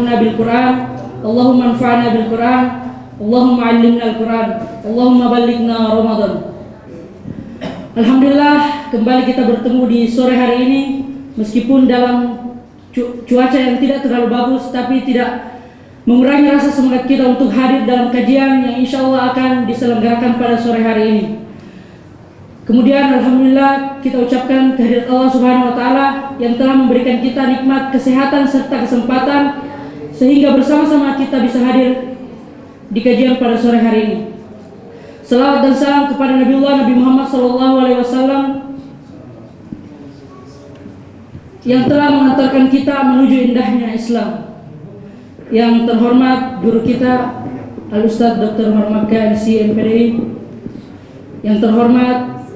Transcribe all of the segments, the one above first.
bil Quran, Allahumma anfa'na bil Quran, Allahumma 'allimna al-Quran, Allahumma ballighna Ramadan. Alhamdulillah, kembali kita bertemu di sore hari ini, meskipun dalam cuaca yang tidak terlalu bagus, tapi tidak mengurangi rasa semangat kita untuk hadir dalam kajian yang insya Allah akan diselenggarakan pada sore hari ini. Kemudian alhamdulillah kita ucapkan kehadirat Allah Subhanahu wa taala yang telah memberikan kita nikmat kesehatan serta kesempatan sehingga bersama-sama kita bisa hadir di kajian pada sore hari ini. Salawat dan salam kepada Nabi Muhammad SAW yang telah mengantarkan kita menuju indahnya Islam. Yang terhormat guru kita Al-Ustaz Dr. Muhammad KMC MPDI, yang terhormat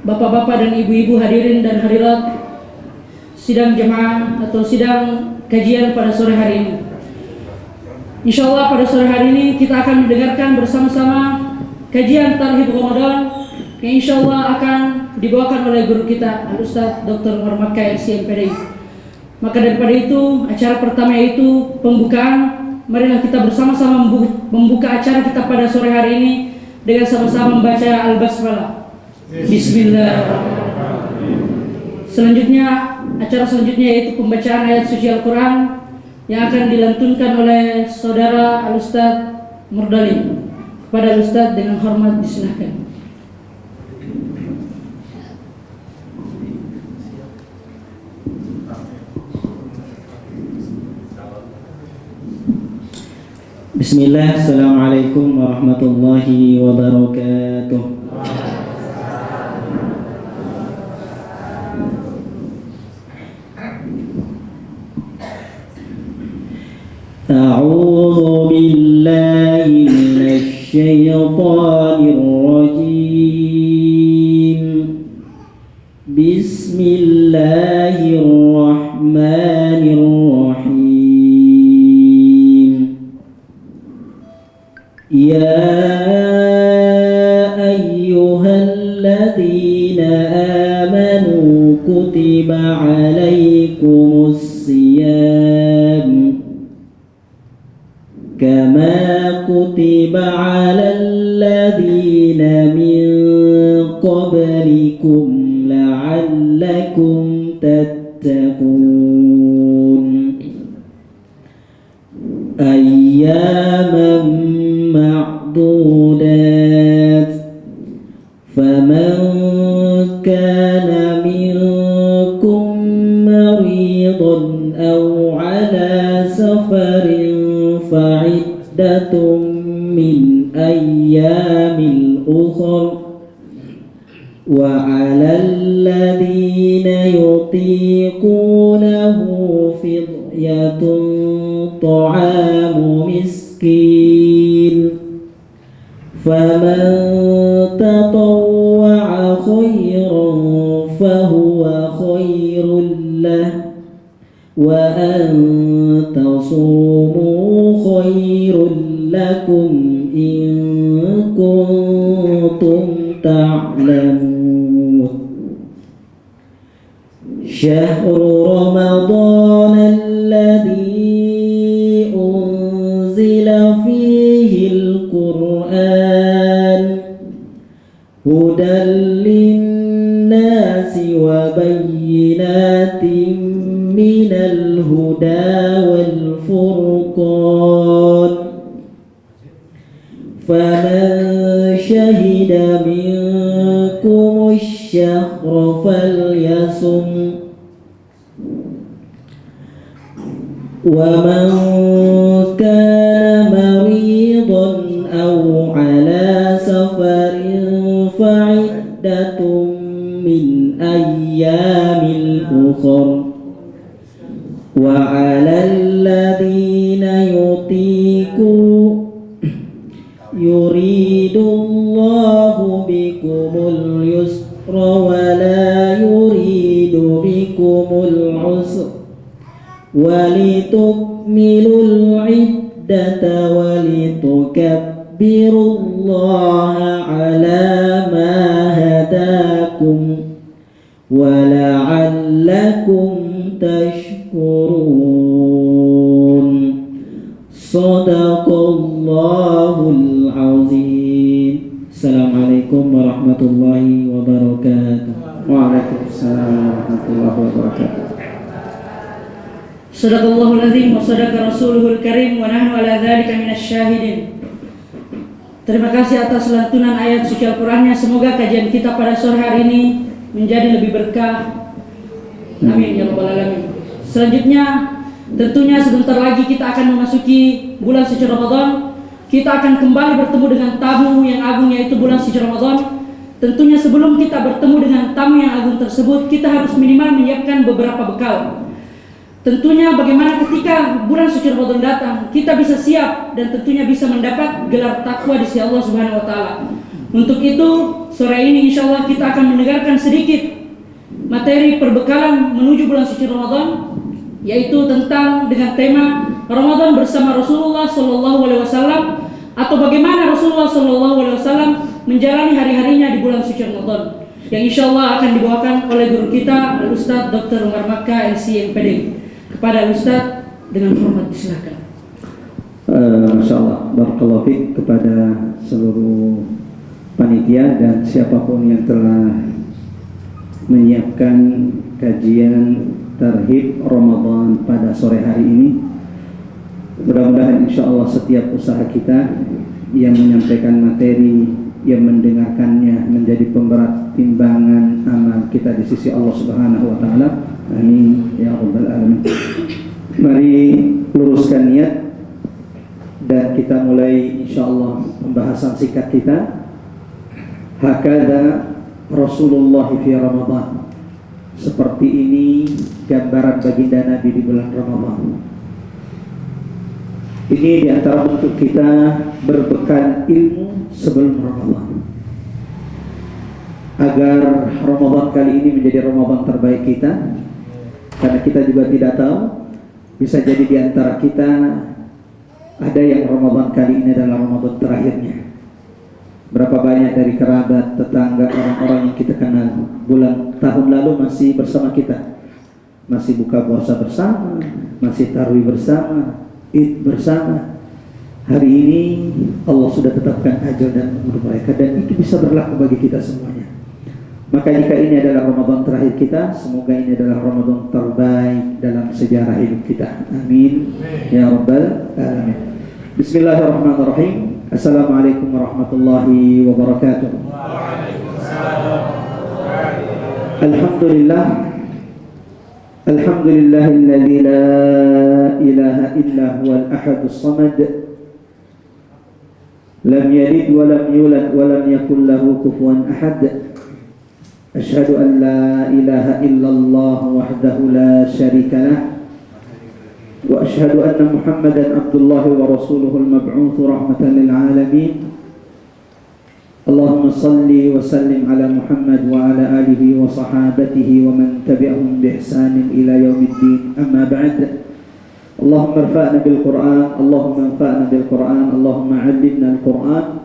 bapak-bapak dan ibu-ibu hadirin dan hadirat sidang jemaah atau sidang kajian pada sore hari ini. Insya Allah pada sore hari ini kita akan mendengarkan bersama-sama kajian Tarhib Ramadan yang insya Allah akan dibawakan oleh guru kita Al-Ustaz Dr. Muhammad KMC MPDI. Maka daripada itu, acara pertama yaitu pembukaan. Marilah kita bersama-sama membuka acara kita pada sore hari ini dengan sama-sama membaca Al-Basmalah. Bismillahirrahmanirrahim. Selanjutnya, acara selanjutnya yaitu pembacaan ayat suci Al-Quran yang akan dilantunkan oleh saudara Al-Ustaz Murdali. Kepada Al-Ustaz dengan hormat disilahkan. Bismillah, Assalamualaikum warahmatullahi wabarakatuh. A'udzu billahi minasy syaithanir rajim. Bismillahirrahmanirrahim. Ya ayyuhalladzina amanu kutiba 'alaikumus siyam kama kutiba 'alal ladzina min qablikum la'allakum tattaqun. Ayyaman ma'dudat, faman kana minkum maridan aw 'ala safarin fa'iddatun min ayyamil ukhra wa 'alal ladzina yutiqunahu fidyatun ta'amu miskin faman tatawwa'a khairan fahuwa khairul lahu wa an tasumu khairul lakum in kuntum ta'lamun. Syahrul Ramadan alladhi unzila fihi al-Qur'an hudan lin-nasi wa bayyinatin minal huda wal furqan faman syahida minkum asy-syahra falyasum wa man kana maridan aw 'ala safarin fa'iddatun min ayyamil ukhra wa 'alal ladzina yuridullahu bikumul yusra wa la yuridu bikumul usra wa litukmilul 'iddata wa litukabbirullaha 'ala ma hadakum wa la'allakum tashkurun. Sadaqallahul azim. Assalamualaikum warahmatullahi wabarakatuh. Waalaikumsalam warahmatullahi wabarakatuh. Sadaqallahul azim wa sadaqa rasuluhul karim wa nahnu ala dzalika minasyahidin. Terima kasih atas lantunan ayat suci Al-Qur'annya. Semoga kajian kita pada sore hari ini menjadi lebih berkah. Amin ya rabbal alamin. Selanjutnya tentunya sebentar lagi kita akan memasuki bulan suci Ramadan. Kita akan kembali bertemu dengan tamu yang agung, yaitu bulan suci Ramadan. Tentunya sebelum kita bertemu dengan tamu yang agung tersebut, kita harus minimal menyiapkan beberapa bekal. Tentunya bagaimana ketika bulan suci Ramadan datang, kita bisa siap dan tentunya bisa mendapat gelar takwa di sisi Allah Subhanahu wa taala. Untuk itu, sore ini insyaallah kita akan mendengarkan sedikit materi perbekalan menuju bulan suci Ramadan, yaitu tentang dengan tema Ramadan bersama Rasulullah sallallahu alaihi wasallam, atau bagaimana Rasulullah sallallahu alaihi wasallam menjalani hari-harinya di bulan suci Ramadan, yang insyaallah akan dibawakan oleh guru kita Al-Ustaz Dr. Umar Makkah LC MPD. Kepada Ustaz dengan hormat disilakan. Masya Allah, barakallahu fiik kepada seluruh panitia dan siapapun yang telah menyiapkan kajian Tarhib Ramadan pada sore hari ini. Mudah-mudahan insya Allah setiap usaha kita yang menyampaikan materi, yang mendengarkannya menjadi pemberat timbangan amal kita di sisi Allah Subhanahu wa taala. Amin ya rabbal alamin. Mari luruskan niat dan kita mulai insyaallah pembahasan singkat kita. Hakada Rasulullah fi Ramadan. Seperti ini gambaran baginda Nabi di bulan Ramadan. Ini di antara bentuk kita berbekal ilmu sebelum Ramadan, agar Ramadan kali ini menjadi Ramadan terbaik kita. Karena kita juga tidak tahu, bisa jadi di antara kita ada yang Ramadan kali ini adalah Ramadan terakhirnya. Berapa banyak dari kerabat, tetangga, orang-orang yang kita kenal bulan tahun lalu masih bersama kita, masih buka puasa bersama, masih tarawih bersama, Id bersama. Hari ini Allah sudah tetapkan ajal dan umur mereka, dan itu bisa berlaku bagi kita semuanya. Maka jika ini adalah Ramadan terakhir kita, semoga ini adalah Ramadan terbaik dalam sejarah hidup kita. Amin ya rabbal alamin. Bismillahirrahmanirrahim. Assalamualaikum warahmatullahi wabarakatuh. Alhamdulillah. Alhamdulillahilladzi la ilaha illa huwal ahadus samad. Lam yalid wa lam yulad wa lam yakul lahu kufuwan ahad. Asyhadu an la ilaha illallah wahdahu la syarika lah, wa asyhadu anna Muhammadan abdullahi wa rasuluhul mab'uts rahmatan lil alamin. Allahumma salli wa sallim ala Muhammad wa ala alihi wa sahabatihi wa man tabi'ahum bi ihsanin ila yaumiddin. Amma ba'd. Allahumma irfa'na bil Qur'an, Allahumma anfa'na bil Qur'an, Allahumma 'allimna al Qur'an.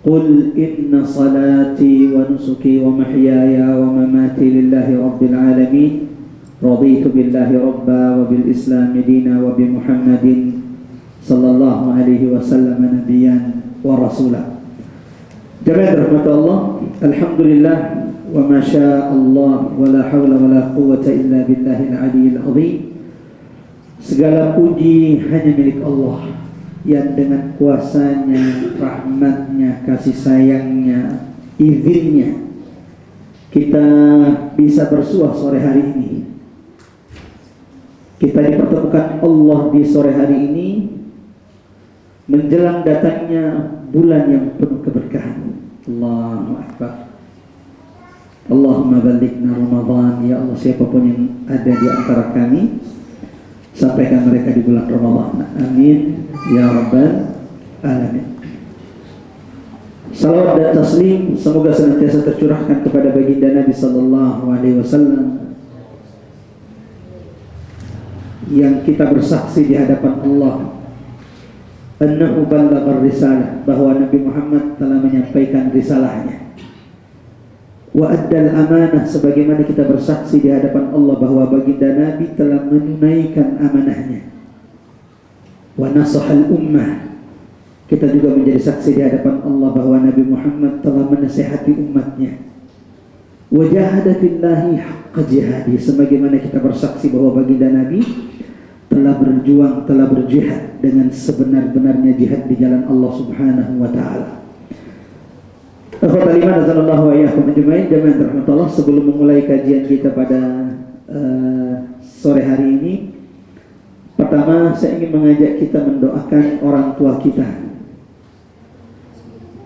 Qul inna salati wa nusuki wa mahyaya wa mamati lillahi rabbil alamin. Raditu billahi rabba wa bil islami dina wa bi Muhammadin sallallahu alaihi wasallam nabiyyan wa rasula. Jamaah rahmat Allah, alhamdulillah wa ma syaa Allah wa la hawla wa la quwwata illa billahil aliyyil azim. Segala puji hanya milik Allah yang dengan kuasanya, rahmatnya, kasih sayangnya, izinnya kita bisa bersuah sore hari ini. Kita dipertemukan Allah di sore hari ini menjelang datangnya bulan yang penuh keberkahan. Allahu Akbar. Allahumma balighna Ramadan. Ya Allah, siapapun yang ada di antara kami, sampaikan mereka di bulan Ramadan. Amin ya rabbal alamin. Salawat dan taslim semoga senantiasa tercurahkan kepada baginda Nabi sallallahu alaihi wasallam yang kita bersaksi di hadapan Allah annahu ballagha risalah, bahwa Nabi Muhammad telah menyampaikan risalahnya. Wa addal amanah, sebagaimana kita bersaksi di hadapan Allah bahwa baginda Nabi telah menunaikan amanahnya. wa nasahal ummah. Kita juga menjadi saksi di hadapan Allah bahwa Nabi Muhammad telah menasihati umatnya. Wa jahada fillahi haqqa jihadi, sebagaimana kita bersaksi bahwa baginda Nabi telah berjuang, telah berjihad dengan sebenar-benarnya jihad di jalan Allah Subhanahu wa taala. Akhwatal iman azallahu wa iyyakum ajmain, jamaah rahmatullah. Sebelum memulai kajian kita pada sore hari ini, pertama saya ingin mengajak kita mendoakan orang tua kita,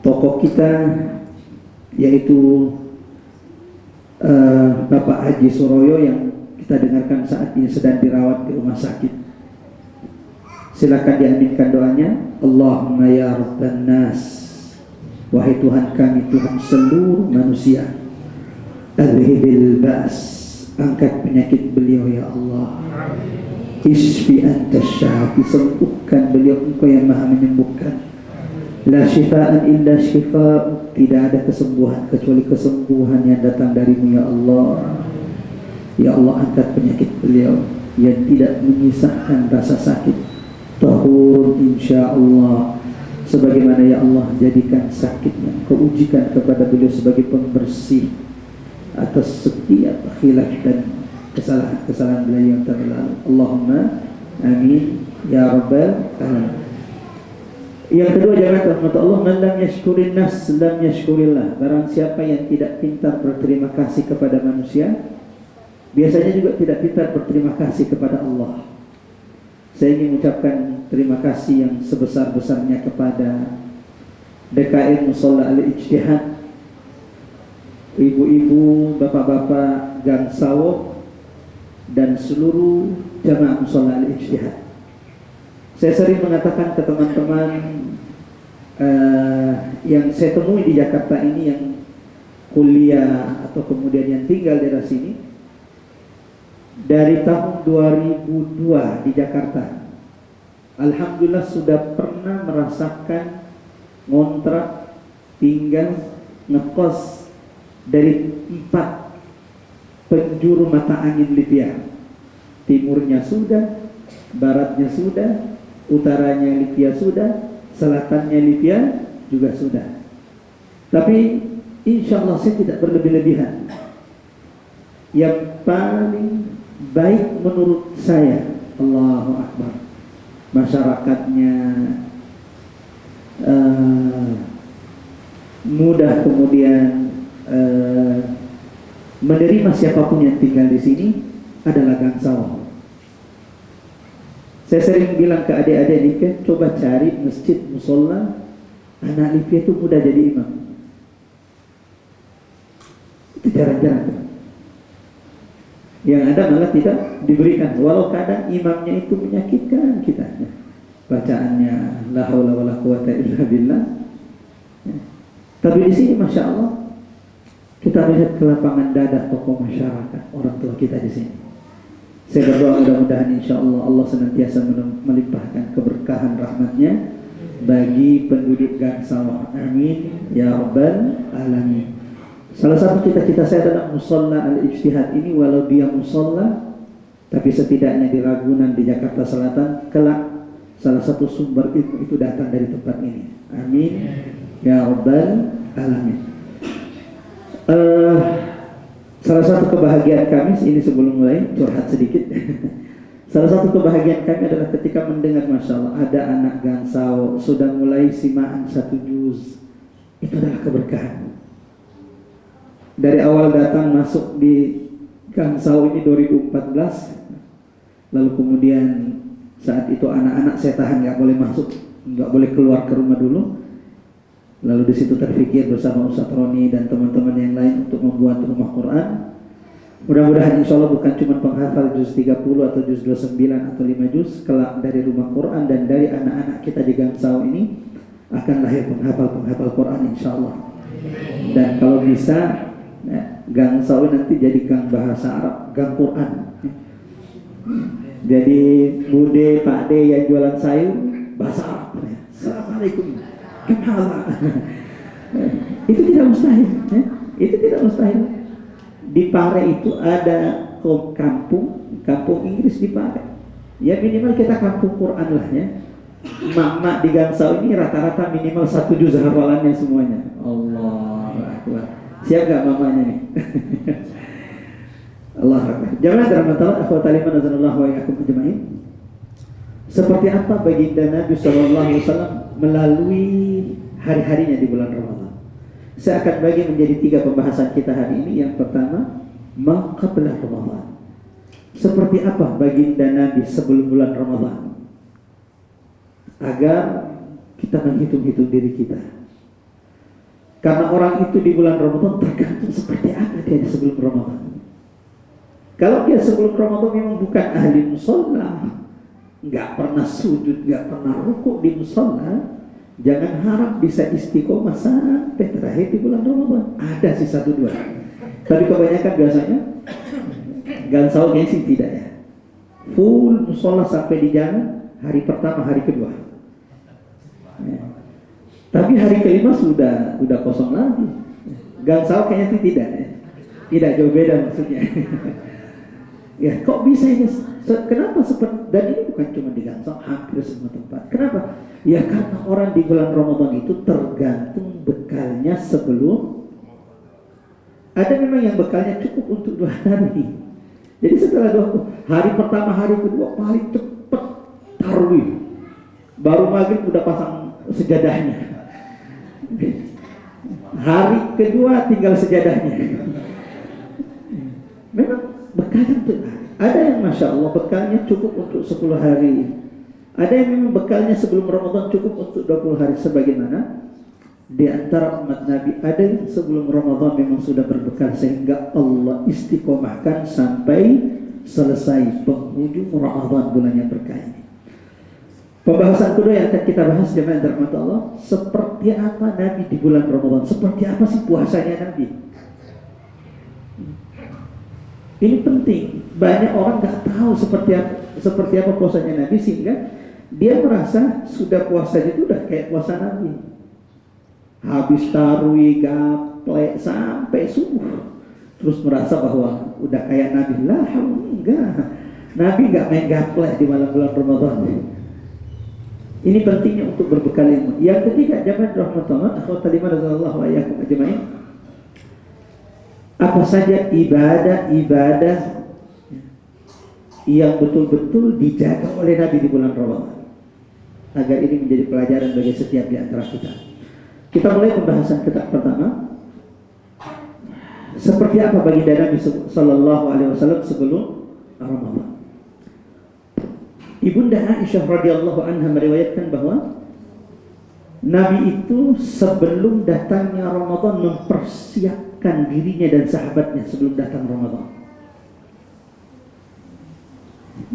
tokoh kita, yaitu Bapak Haji Suroyo yang kita dengarkan saat ini sedang dirawat di rumah sakit. Silakan diaminkan doanya. Allahumma ya Rabban nas, wahai Tuhan kami, Tuhan seluruh manusia, adhibil ba's, angkat penyakit beliau ya Allah. Isfi anta syafi, sembuhkan beliau, engkau yang maha menyembuhkan. La syifaan illa syifa'u, tidak ada kesembuhan kecuali kesembuhan yang datang darimu ya Allah. Ya Allah, angkat penyakit beliau yang tidak menyisakan rasa sakit. Tahur insyaallah, sebagaimana ya Allah, jadikan sakitnya Kau ujikan kepada beliau sebagai pembersih atas setiap khilaf dan kesalahan-kesalahan beliau yang terlalu. Allahumma amin ya rabbal alamin. Yang kedua, jangan rahmat Allah, man lam yashkurin nas lam yashkurillah. Barang siapa yang tidak pintar berterima kasih kepada manusia, biasanya juga tidak pintar berterima kasih kepada Allah. Saya ingin mengucapkan terima kasih yang sebesar-besarnya kepada DKM Musholla Al-Ijtihad, ibu-ibu, bapak-bapak Gang Sawo, dan seluruh jamaah Musholla Al-Ijtihad. Saya sering mengatakan ke teman-teman yang saya temui di Jakarta ini, yang kuliah atau kemudian yang tinggal di daerah sini, dari tahun 2002 di Jakarta, alhamdulillah sudah pernah merasakan ngontrak, tinggal, ngekos dari 4 penjuru mata angin Libya. Timurnya sudah, baratnya sudah, utaranya Libya sudah, selatannya Libya juga sudah. Tapi insya Allah saya tidak berlebih-lebihan. Yang paling baik menurut saya, Allahu Akbar, masyarakatnya mudah, kemudian menerima siapapun yang tinggal di sini, adalah Gang Sawo. Saya sering bilang ke adik-adik Libya, coba cari masjid musola anak Libya itu mudah jadi imam. Itu jarang-jarang. Yang ada malah tidak diberikan, walau kadang imamnya itu menyakitkan kita. Bacaannya la haula wala quwata illa billah. Tapi di sini masya Allah kita lihat kelapangan dada tokoh masyarakat, orang tua kita di sini. Saya berdoa mudah-mudahan insya Allah Allah senantiasa melimpahkan keberkahan rahmatnya bagi penduduk Gang Sawo. Amin ya rabbal alamin. Salah satu cita-cita saya adalah Musholla Al-Ijtihad ini, walau dia musholla, tapi setidaknya di Ragunan di Jakarta Selatan, kelak salah satu sumber ilmu itu datang dari tempat ini. Amin ya rabbal alamin. Salah satu kebahagiaan kami ini, sebelum mulai curhat sedikit, salah satu kebahagiaan kami adalah ketika mendengar masya Allah ada anak Gang Sawo sudah mulai simaan 1 juz. Itu adalah keberkahan. Dari awal datang masuk di Gang Sawo ini 2014, lalu kemudian saat itu anak-anak saya tahan, nggak boleh masuk, nggak boleh keluar ke rumah dulu. Lalu di situ terfikir bersama Ustaz Roni dan teman-teman yang lain untuk membuat rumah Quran. Mudah-mudahan insya Allah bukan cuma penghafal juz 30 atau juz 29 atau 5 juz, kelak dari rumah Quran dan dari anak-anak kita di Gang Sawo ini akan lahir penghafal Quran insya Allah. Dan kalau bisa Gang Sawo nanti jadi gang bahasa Arab, gang Quran. Jadi Bude, Pak D yang jualan sayur bahasa Arab. Assalamualaikum. Itu tidak mustahil, ya? Itu tidak mustahil. Di Pare itu ada kampung Inggris di Pare. Ya minimal kita kampung Quran lah ya. Mak-mak di Gansau ini rata-rata minimal 1 juz hafalannya semuanya. Allah Akbar. Siap gak mamanya nih? Allah Akbar. Jamaah rahmatullah akhwatal iman azanallahu wa iyyakum ajmain. Seperti apa baginda Nabi sallallahu alaihi wasallam melalui hari-harinya di bulan Ramadan? Saya akan bagi menjadi 3 pembahasan kita hari ini. Yang pertama, ma qabla Ramadan. Seperti apa baginda Nabi sebelum bulan Ramadan? Agar kita menghitung-hitung diri kita. Karena orang itu di bulan Ramadan tergantung seperti apa dia sebelum Ramadan. Kalau dia sebelum Ramadan memang bukan ahli musola, nggak pernah sujud, nggak pernah rukuk di musola, jangan harap bisa istiqomah sampai terakhir di bulan Ramadan. Ada sih 1-2, tapi kebanyakan biasanya Gansau sih tidak ya. Full musola sampai di jalan hari pertama, hari kedua. Ya. Tapi hari kelima sudah kosong lagi. Gansau kayaknya sih tidak ya. Tidak jauh beda maksudnya. Ya kok bisa ini? Kenapa seperti, dan ini bukan cuma di Gansau, hampir semua tempat. Kenapa? Ya karena orang di bulan Ramadan itu tergantung bekalnya sebelum. Ada memang yang bekalnya cukup untuk 2 hari. Jadi setelah 2 hari pertama, hari kedua paling cepat tarawih. Baru maghrib udah pasang sejadahnya. Hari kedua tinggal sejadahnya. Memang bekalnya untuk ada yang masya Allah bekalnya cukup untuk 10 hari. Ada yang memang bekalnya sebelum Ramadan cukup untuk 20 hari. Sebagaimana di antara umat Nabi ada yang sebelum Ramadan memang sudah berbekal sehingga Allah istiqomahkan sampai selesai penghujung Ramadan bulan yang berkah ini. Pembahasan kedua yang akan kita bahas jemaah rahmat Allah, seperti apa Nabi di bulan Ramadan, seperti apa sih puasanya Nabi. Ini penting, banyak orang nggak tahu seperti apa puasanya Nabi sehingga dia merasa sudah puasa itu udah kayak puasa Nabi. Habis tarawih gaplek sampai subuh, terus merasa bahwa udah kayak Nabi. Lah enggak, Nabi nggak main gaplek di malam bulan Ramadan. Ini pentingnya untuk berbekal ilmu. Yang ketiga, jamaah rahmatullah akhwatal iman radhiyallahu wa iyyakum ajmain. Apa saja ibadah-ibadah yang betul-betul dijaga oleh Nabi di bulan Ramadan, agar ini menjadi pelajaran bagi setiap di antara kita. Kita mulai pembahasan kita pertama. Seperti apa baginda Nabi sallallahu alaihi wasallam sebelum Ramadan? Ibunda Aisyah radhiyallahu anha meriwayatkan bahwa Nabi itu sebelum datangnya Ramadan mempersiapkan dirinya dan sahabatnya sebelum datang Ramadan.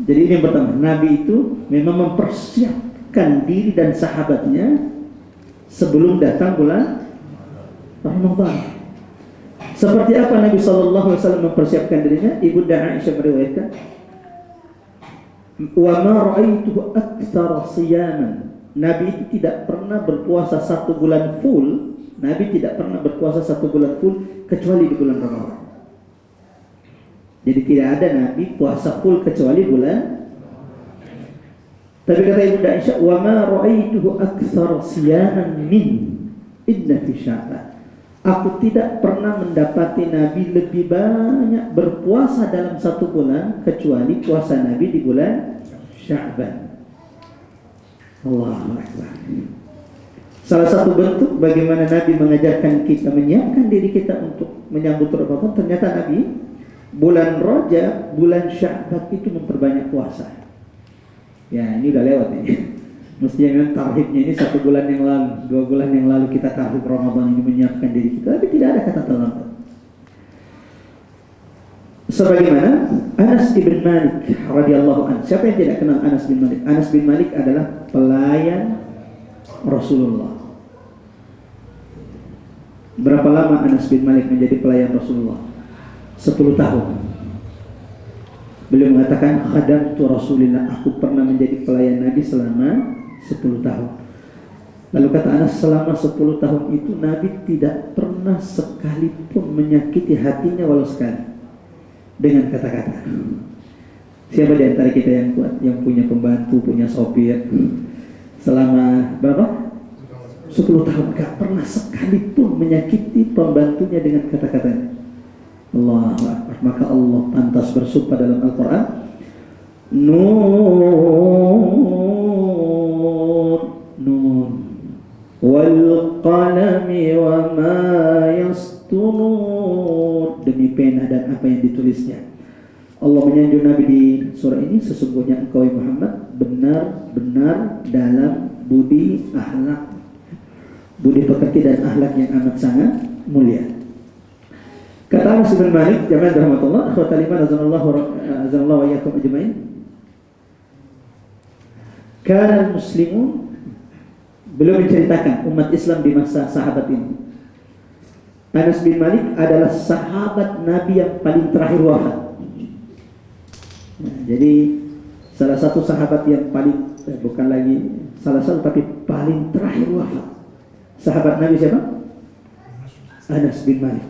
Jadi ini yang pertama, Nabi itu memang mempersiapkan diri dan sahabatnya sebelum datang bulan Ramadan. Seperti apa Nabi sallallahu alaihi wasallam mempersiapkan dirinya? Ibunda Aisyah meriwayatkan, "Wa ma ra'aituhu aktsara siyaman." Nabi itu tidak pernah berpuasa 1 bulan full. Nabi tidak pernah berpuasa 1 bulan full kecuali di bulan Ramadan. Jadi tidak ada Nabi puasa full kecuali bulan. Tapi kata Ibunda Aisyah, "Wa ma ra'aituhu aktsara siyaman min inna fi Sya'ban." Aku tidak pernah mendapati Nabi lebih banyak berpuasa dalam 1 bulan kecuali puasa Nabi di bulan Sya'ban. Allahu Akbar. Salah satu bentuk bagaimana Nabi mengajarkan kita, menyiapkan diri kita untuk menyambut Ramadan, ternyata Nabi bulan Rajab, bulan Sya'ban itu memperbanyak puasa. Ya ini udah lewat nih. Mestinya memang tarhibnya ini 1 bulan yang lalu, 2 bulan yang lalu kita tarhib Ramadan ini menyiapkan diri kita, tapi tidak ada kata terlambat. Sebagaimana Anas bin Malik radhiyallahu anhu. Siapa yang tidak kenal Anas bin Malik? Anas bin Malik adalah pelayan Rasulullah. Berapa lama Anas bin Malik menjadi pelayan Rasulullah? 10 tahun. Beliau mengatakan, "Khadamtu Rasulillah." Aku pernah menjadi pelayan Nabi selama 10 tahun. Lalu kata Anas, selama 10 tahun itu Nabi tidak pernah sekalipun menyakiti hatinya walau sekali dengan kata-kata. Siapa di antara kita yang kuat, yang punya pembantu, punya sopir, selama berapa? 10 tahun, gak pernah sekalipun menyakiti pembantunya dengan kata-katanya. Allahu Akbar. Maka Allah pantas bersumpah dalam Al-Quran, Nun wal qalami wa ma yasturun, demi pena dan apa yang ditulisnya. Allah menyanjung Nabi di surah ini, sesungguhnya engkau Muhammad benar-benar dalam budi akhlak, budi pekerti dan akhlak yang amat sangat mulia. Kata Anas bin Malik, jamaah rahmatullah, akhwatal iman azanallahu wa iyyakum ajmain. Kana muslimun, beliau menceritakan umat Islam di masa sahabat ini. Anas bin Malik adalah sahabat Nabi yang paling terakhir wafat. Nah, jadi salah satu sahabat yang paling bukan lagi salah satu tapi paling terakhir wafat. Sahabat Nabi siapa? Anas bin Malik.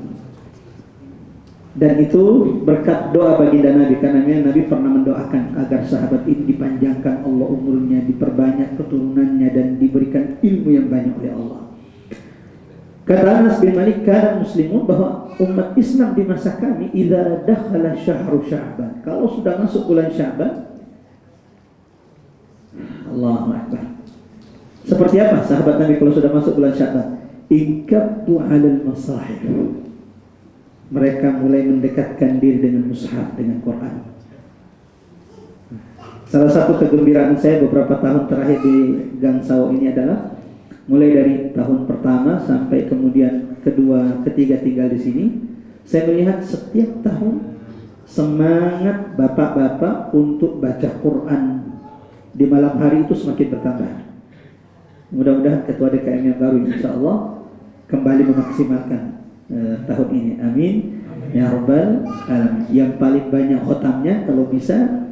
Dan itu berkat doa baginda Nabi, karena Nabi pernah mendoakan agar sahabat ini dipanjangkan Allah umurnya, diperbanyak keturunannya, dan diberikan ilmu yang banyak oleh Allah. Kata Anas bin Malik, kana muslimun, bahwa umat Islam di masa kami idza dakhala syahru Sya'ban, kalau sudah masuk bulan Sya'ban, Allahu Akbar. Seperti apa sahabat Nabi kalau sudah masuk bulan Sya'ban? Inkabtu 'alal masahif. Mereka mulai mendekatkan diri dengan mushaf, dengan Quran. Salah satu kegembiraan saya beberapa tahun terakhir di Gang Sawo ini adalah mulai dari tahun pertama sampai kemudian kedua, ketiga tinggal di sini, saya melihat setiap tahun semangat bapak-bapak untuk baca Quran di malam hari itu semakin bertambah. Mudah-mudahan ketua DKM yang baru insya Allah kembali memaksimalkan tahun ini, amin ya rabbal alamin. Yang paling banyak khotamnya kalau bisa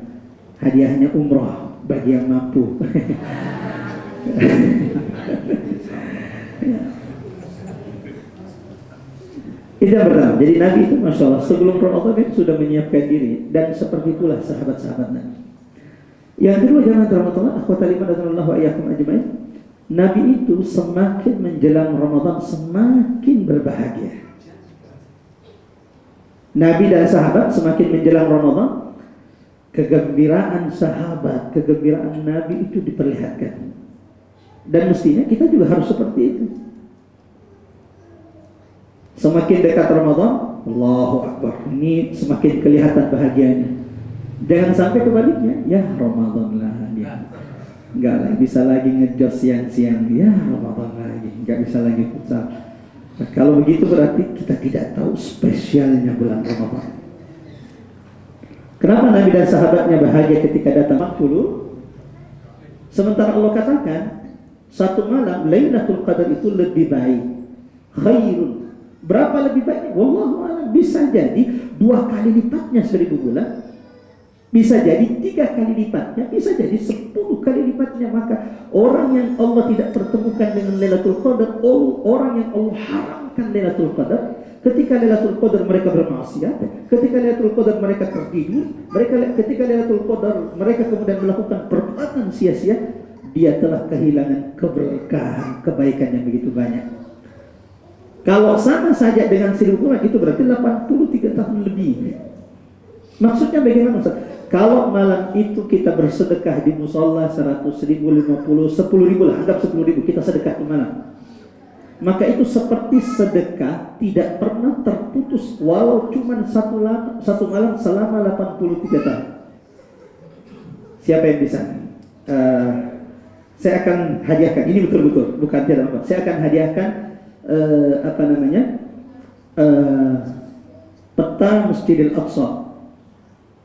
hadiahnya umroh bagi yang mampu. Itu yang pertama. Jadi Nabi itu masya Allah sebelum Ramadan itu sudah menyiapkan diri, dan seperti itulah sahabat-sahabat Nabi. Yang kedua, jangan terlalu akhwatal iman radhiyallahu iyyakum ajmain. Nabi itu semakin menjelang Ramadan semakin berbahagia. Nabi dan sahabat semakin menjelang Ramadan, kegembiraan sahabat, kegembiraan Nabi itu diperlihatkan. Dan mestinya kita juga harus seperti itu. Semakin dekat Ramadan, Allahu Akbar, ini semakin kelihatan bahagianya. Jangan sampai kebaliknya, ya Ramadan lagi, nggak lagi bisa lagi ngejos siang-siang, ya Ramadan lagi, nggak bisa lagi futsal. Nah, kalau begitu berarti kita tidak tahu spesialnya bulan Ramadan. Kenapa Nabi dan sahabatnya bahagia ketika datang 40? Sementara Allah katakan satu malam Lailatul Qadar itu lebih baik, khairun. Berapa lebih baik? Wallahu a'lam. Bisa jadi 2 kali lipatnya 1000 bulan, bisa jadi 3 kali lipatnya, bisa jadi 10 kali lipatnya. Maka orang yang Allah tidak pertemukan dengan Lailatul Qadar, orang yang Allah haramkan Lailatul Qadar, ketika Lailatul Qadar mereka bermaksiat, ketika Lailatul Qadar mereka tertidur, ketika Lailatul Qadar mereka kemudian melakukan perbuatan sia-sia, dia telah kehilangan keberkahan, kebaikan yang begitu banyak. Kalau sama saja dengan 1000 bulan, itu berarti 83 tahun lebih. Maksudnya bagaimana Ustaz? Kalau malam itu kita bersedekah di musola 100.000, 50, 10.000 lah, anggap 10.000 kita sedekah di malam, maka itu seperti sedekah tidak pernah terputus walau cuma satu malam selama 83 tahun. Siapa yang bisa? Saya akan hadiahkan, ini betul-betul bukan tidak apa. Saya akan hadiahkan peta Masjidil Aqsa.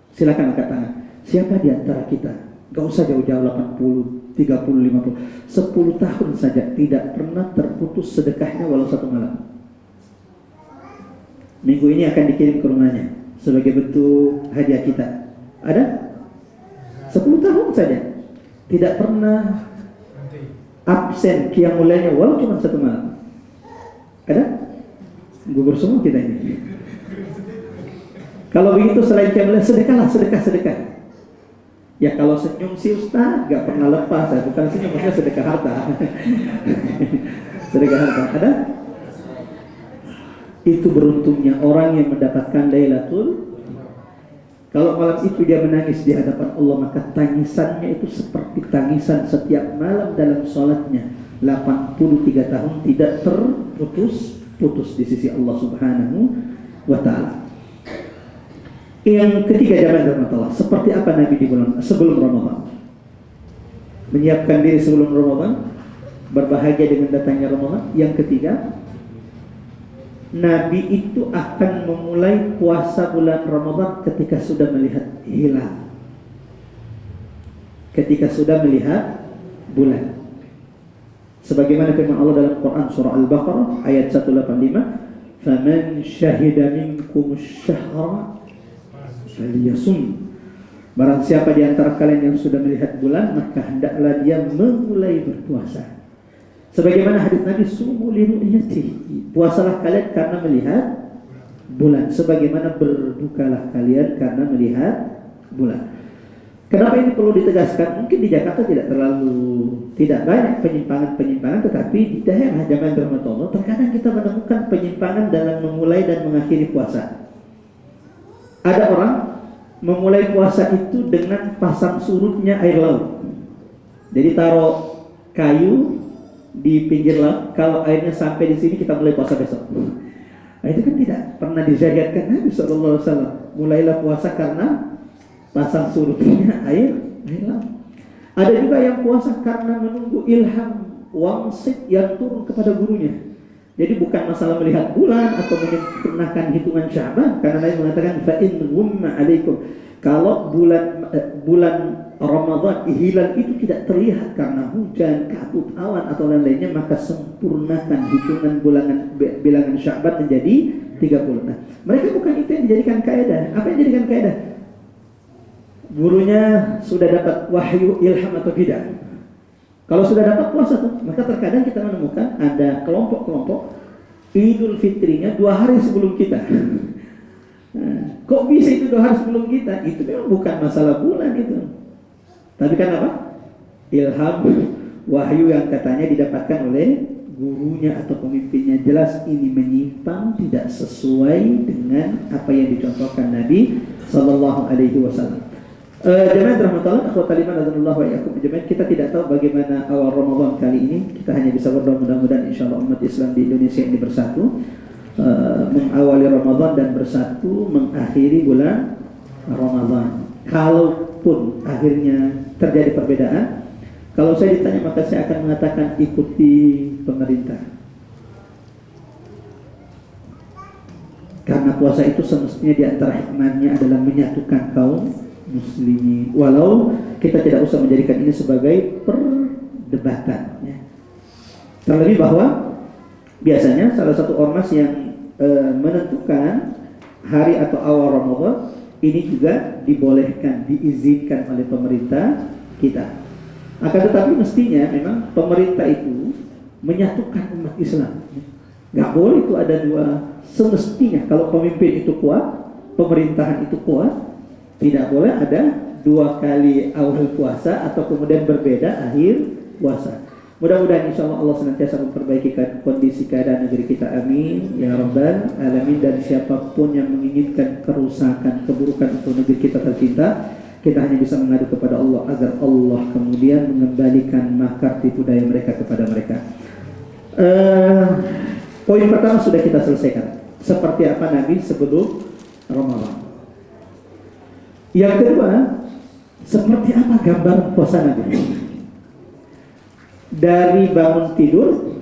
Silakan angkat tangan. Siapa di antara kita, gak usah jauh-jauh 80, 30, 50, 10 tahun saja tidak pernah terputus sedekahnya walau satu malam. Minggu ini akan dikirim ke rumahnya sebagai bentuk hadiah kita. Ada? 10 tahun saja tidak pernah absen qiyamul lailnya walau cuma satu malam. Ada? Gugur semua kita ini. Kalau begitu selain qiyamul lail, sedekah. Ya kalau senyum sih Ustaz gak pernah lepas ya. Bukan senyum, maksudnya sedekah harta. Sedekah harta. Ada? Itu beruntungnya orang yang mendapatkan Lailatul. Kalau malam itu dia menangis di hadapan Allah, maka tangisannya itu seperti tangisan setiap malam dalam sholatnya 83 tahun tidak terputus di sisi Allah Subhanahu wa Ta'ala. Yang ketiga, jamaah Allah, seperti apa Nabi di bulan sebelum Ramadan? Menyiapkan diri sebelum Ramadan, berbahagia dengan datangnya Ramadan. Yang ketiga, Nabi itu akan memulai puasa bulan Ramadan ketika sudah melihat hilal. Ketika sudah melihat bulan. Sebagaimana firman Allah dalam Quran surah Al-Baqarah ayat 185, "Faman syahida minkumus syahra falyasum." Barang siapa di antara kalian yang sudah melihat bulan, maka hendaklah dia memulai berpuasa. Sebagaimana hadis Nabi, sumu li ru'yatihi, puasalah kalian karena melihat bulan, sebagaimana berbukalah kalian karena melihat bulan. Kenapa ini perlu ditegaskan? Mungkin di Jakarta tidak banyak penyimpangan-penyimpangan, tetapi di daerah zaman Ramadan terkadang kita menemukan penyimpangan dalam memulai dan mengakhiri puasa. Ada orang memulai puasa itu dengan pasang surutnya air laut. Jadi taruh kayu di pinggir laut, kalau airnya sampai di sini kita mulai puasa besok. Nah, itu kan tidak pernah disyariatkan Nabi SAW. Mulailah puasa karena pasang surutnya air laut. Ada juga yang puasa karena menunggu ilham wangsit yang turun kepada gurunya. Jadi bukan masalah melihat bulan atau menyempurnakan hitungan Sya'ban, karena Nabi mengatakan fa in ghumma alaikum, kalau bulan Ramadan hilal itu tidak terlihat karena hujan, kabut, awan atau lain-lainnya, maka sempurnakan hitungan bilangan Sya'ban menjadi 30. Nah, mereka bukan itu yang dijadikan kaidah. Apa yang dijadikan kaidah? Gurunya sudah dapat wahyu ilham atau tidak? Kalau sudah dapat puasa tuh, maka terkadang kita menemukan ada kelompok-kelompok Idul Fitrinya 2 hari sebelum kita. Nah, kok bisa itu 2 hari sebelum kita? Itu memang bukan masalah bulan itu. Tapi kan apa? Ilham, wahyu yang katanya didapatkan oleh gurunya atau pemimpinnya. Jelas ini menyimpang, tidak sesuai dengan apa yang dicontohkan Nabi Sallallahu Alaihi Wasallam. Jemaah rahmatullah, akhwatal iman azanullah wa iyyakum jemaah, kita tidak tahu bagaimana awal Ramadan kali ini. Kita hanya bisa berdoa mudah-mudahan insyaallah umat Islam di Indonesia ini bersatu, mengawali Ramadan dan bersatu mengakhiri bulan Ramadan. Kalaupun akhirnya terjadi perbedaan, kalau saya ditanya maka saya akan mengatakan ikuti pemerintah. Karena puasa itu semestinya di antara hikmahnya adalah menyatukan kaum muslimin. Walau kita tidak usah menjadikan ini sebagai perdebatan ya. Terlebih bahwa biasanya salah satu ormas yang menentukan hari atau awal Ramadan ini juga dibolehkan, diizinkan oleh pemerintah kita. Akan tetapi mestinya memang pemerintah itu menyatukan umat Islam. Gak boleh itu ada dua. Semestinya kalau pemimpin itu kuat, pemerintahan itu kuat, tidak boleh ada 2 kali awal puasa atau kemudian berbeda akhir puasa. Mudah-mudahan insya Allah senantiasa memperbaiki kondisi keadaan negeri kita, amin ya rabbal alamin. Dan siapapun yang menginginkan kerusakan, keburukan untuk negeri kita tercinta, kita hanya bisa mengadu kepada Allah agar Allah kemudian mengembalikan makar tipu daya mereka kepada mereka. Poin pertama sudah kita selesaikan, seperti apa Nabi sebelum Ramadan. Yang kedua, seperti apa gambar puasa Nabi? Dari bangun tidur,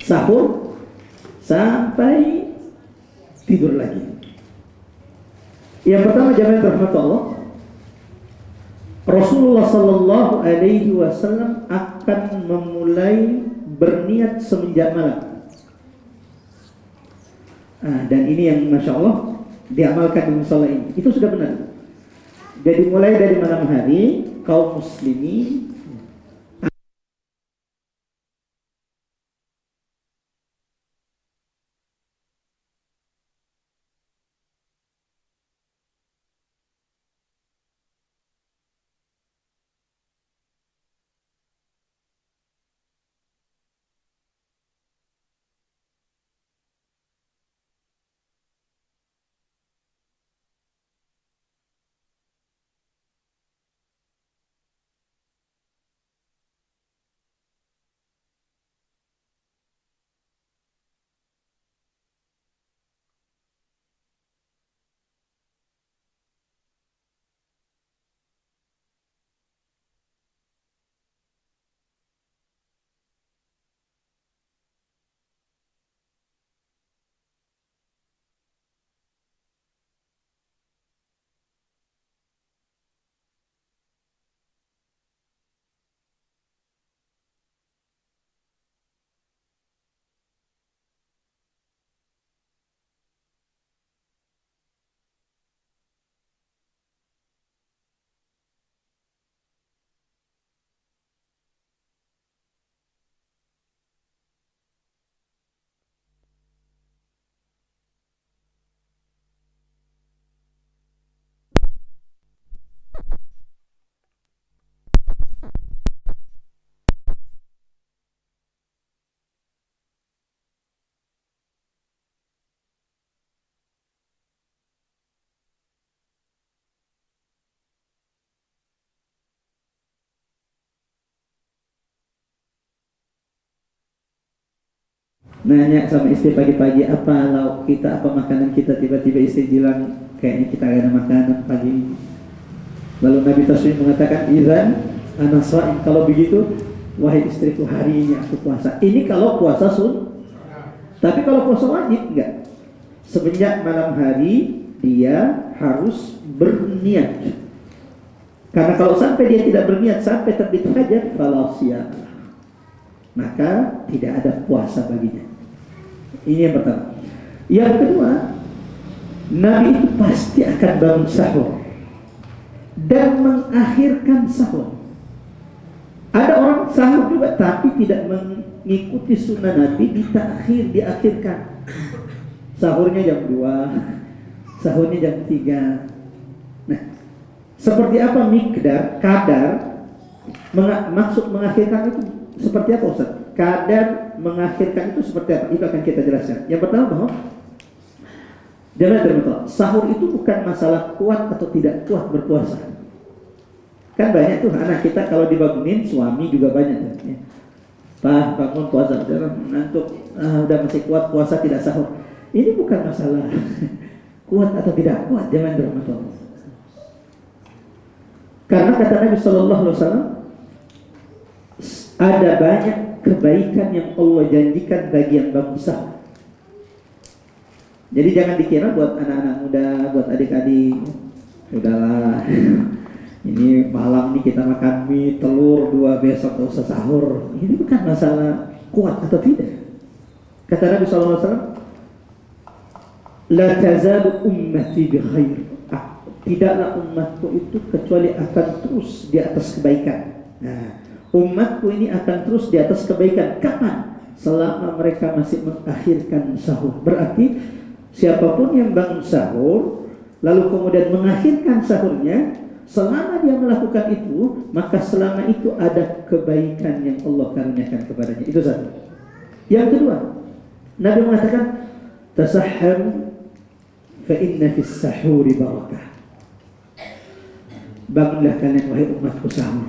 sahur, sampai tidur lagi. Yang pertama, jamaah rahmat Allah, Rasulullah Sallallahu Alaihi Wasallam akan memulai berniat semenjak malam. Dan ini yang masya Allah diamalkan di musola ini. Itu sudah benar. Jadi mulai dari malam hari kaum muslimin nanya sama istri pagi-pagi apa lauk kita, apa makanan kita, tiba-tiba istri bilang kayaknya kita gak ada makanan pagi ini. Lalu Nabi Taslim mengatakan, "Idzan ana shaim," kalau begitu wahai istriku, hari ini aku puasa. Ini kalau puasa tapi kalau puasa wajib enggak. Semenjak malam hari dia harus berniat. Karena kalau sampai dia tidak berniat sampai terbit fajar, fala siyam, maka tidak ada puasa baginya. Ini yang pertama. Yang kedua, Nabi itu pasti akan bangun sahur dan mengakhirkan sahur. Ada orang sahur juga tapi tidak mengikuti sunnah Nabi, diakhirkan. Sahurnya jam 2, sahurnya jam 3. Nah, seperti apa kadar maksud mengakhirkan itu seperti apa Ustaz? Kadar mengakhirkan itu seperti apa? Itu akan kita jelaskan. Yang pertama bahwa sahur itu bukan masalah kuat atau tidak kuat berpuasa. Kan banyak tuh anak kita kalau dibangunin, suami juga banyak tuh ya. Pak, bangun puasa, jangan ngantuk, udah masih kuat puasa tidak sahur. Ini bukan masalah kuat atau tidak kuat, jangan dirahmati. Karena kata Nabi Sallallahu Alaihi Wasallam, ada banyak kebaikan yang Allah janjikan bagi yang bangun sahur. Jadi jangan dikira buat anak-anak muda, buat adik-adik, sudahlah. Ini malam nih kita makan mie, telur 2, besok gak usah sahur. Ini bukan masalah kuat atau tidak. Kata Nabi SAW, la tazalu ummati bi khair. Tidaklah umatku itu kecuali akan terus di atas kebaikan. Nah, umatku ini akan terus di atas kebaikan. Kapan? Selama mereka masih mengakhirkan sahur. Berarti siapapun yang bangun sahur lalu kemudian mengakhirkan sahurnya, selama dia melakukan itu, maka selama itu ada kebaikan yang Allah karuniakan kepadanya. Itu satu. Yang kedua, Nabi mengatakan, tasahharu fa inna fis sahuri barakah. Bangunlah kalian wahai umatku sahur.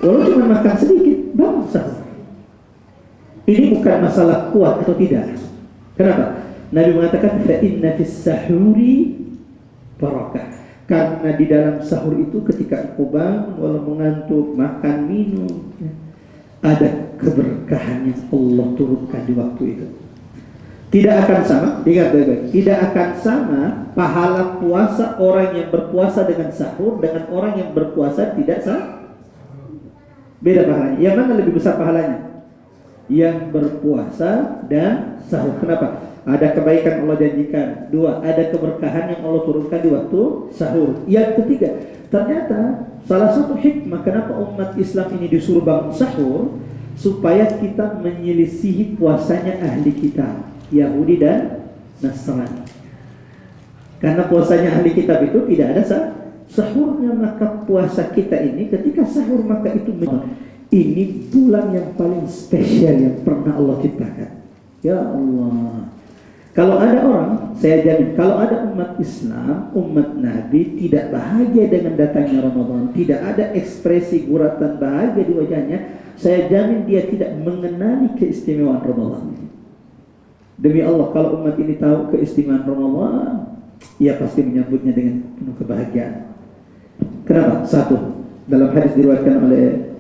Walau cuma makan sedikit, bangun sahur. Ini bukan masalah kuat atau tidak. Kenapa? Nabi mengatakan fa inna fis sahuri barakah. Karena di dalam sahur itu ketika engkau bangun walau mengantuk, makan, minum, ada keberkahan yang Allah turunkan di waktu itu. Tidak akan sama, ingat baik-baik, tidak akan sama pahala puasa orang yang berpuasa dengan sahur dengan orang yang berpuasa tidak sahur. Beda pahalanya. Yang mana lebih besar pahalanya? Yang berpuasa dan sahur. Kenapa? Ada kebaikan Allah janjikan. 2, ada keberkahan yang Allah turunkan di waktu sahur. Yang ketiga, ternyata salah satu hikmah kenapa umat Islam ini disuruh bangun sahur, supaya kita menyelisihi puasanya ahli kitab, Yahudi dan Nasrani. Karena puasanya ahli kitab itu tidak ada sahurnya, maka puasa kita ini ketika sahur maka itu ini bulan yang paling spesial yang pernah Allah ciptakan. Ya Allah. Kalau ada orang, saya jamin, kalau ada umat Islam, umat Nabi tidak bahagia dengan datangnya Ramadan, tidak ada ekspresi guratan bahagia di wajahnya, saya jamin dia tidak mengenali keistimewaan Ramadan. Demi Allah, kalau umat ini tahu keistimewaan Ramadan, ia pasti menyambutnya dengan penuh kebahagiaan. Kenapa? Satu, dalam hadis diriwayatkan oleh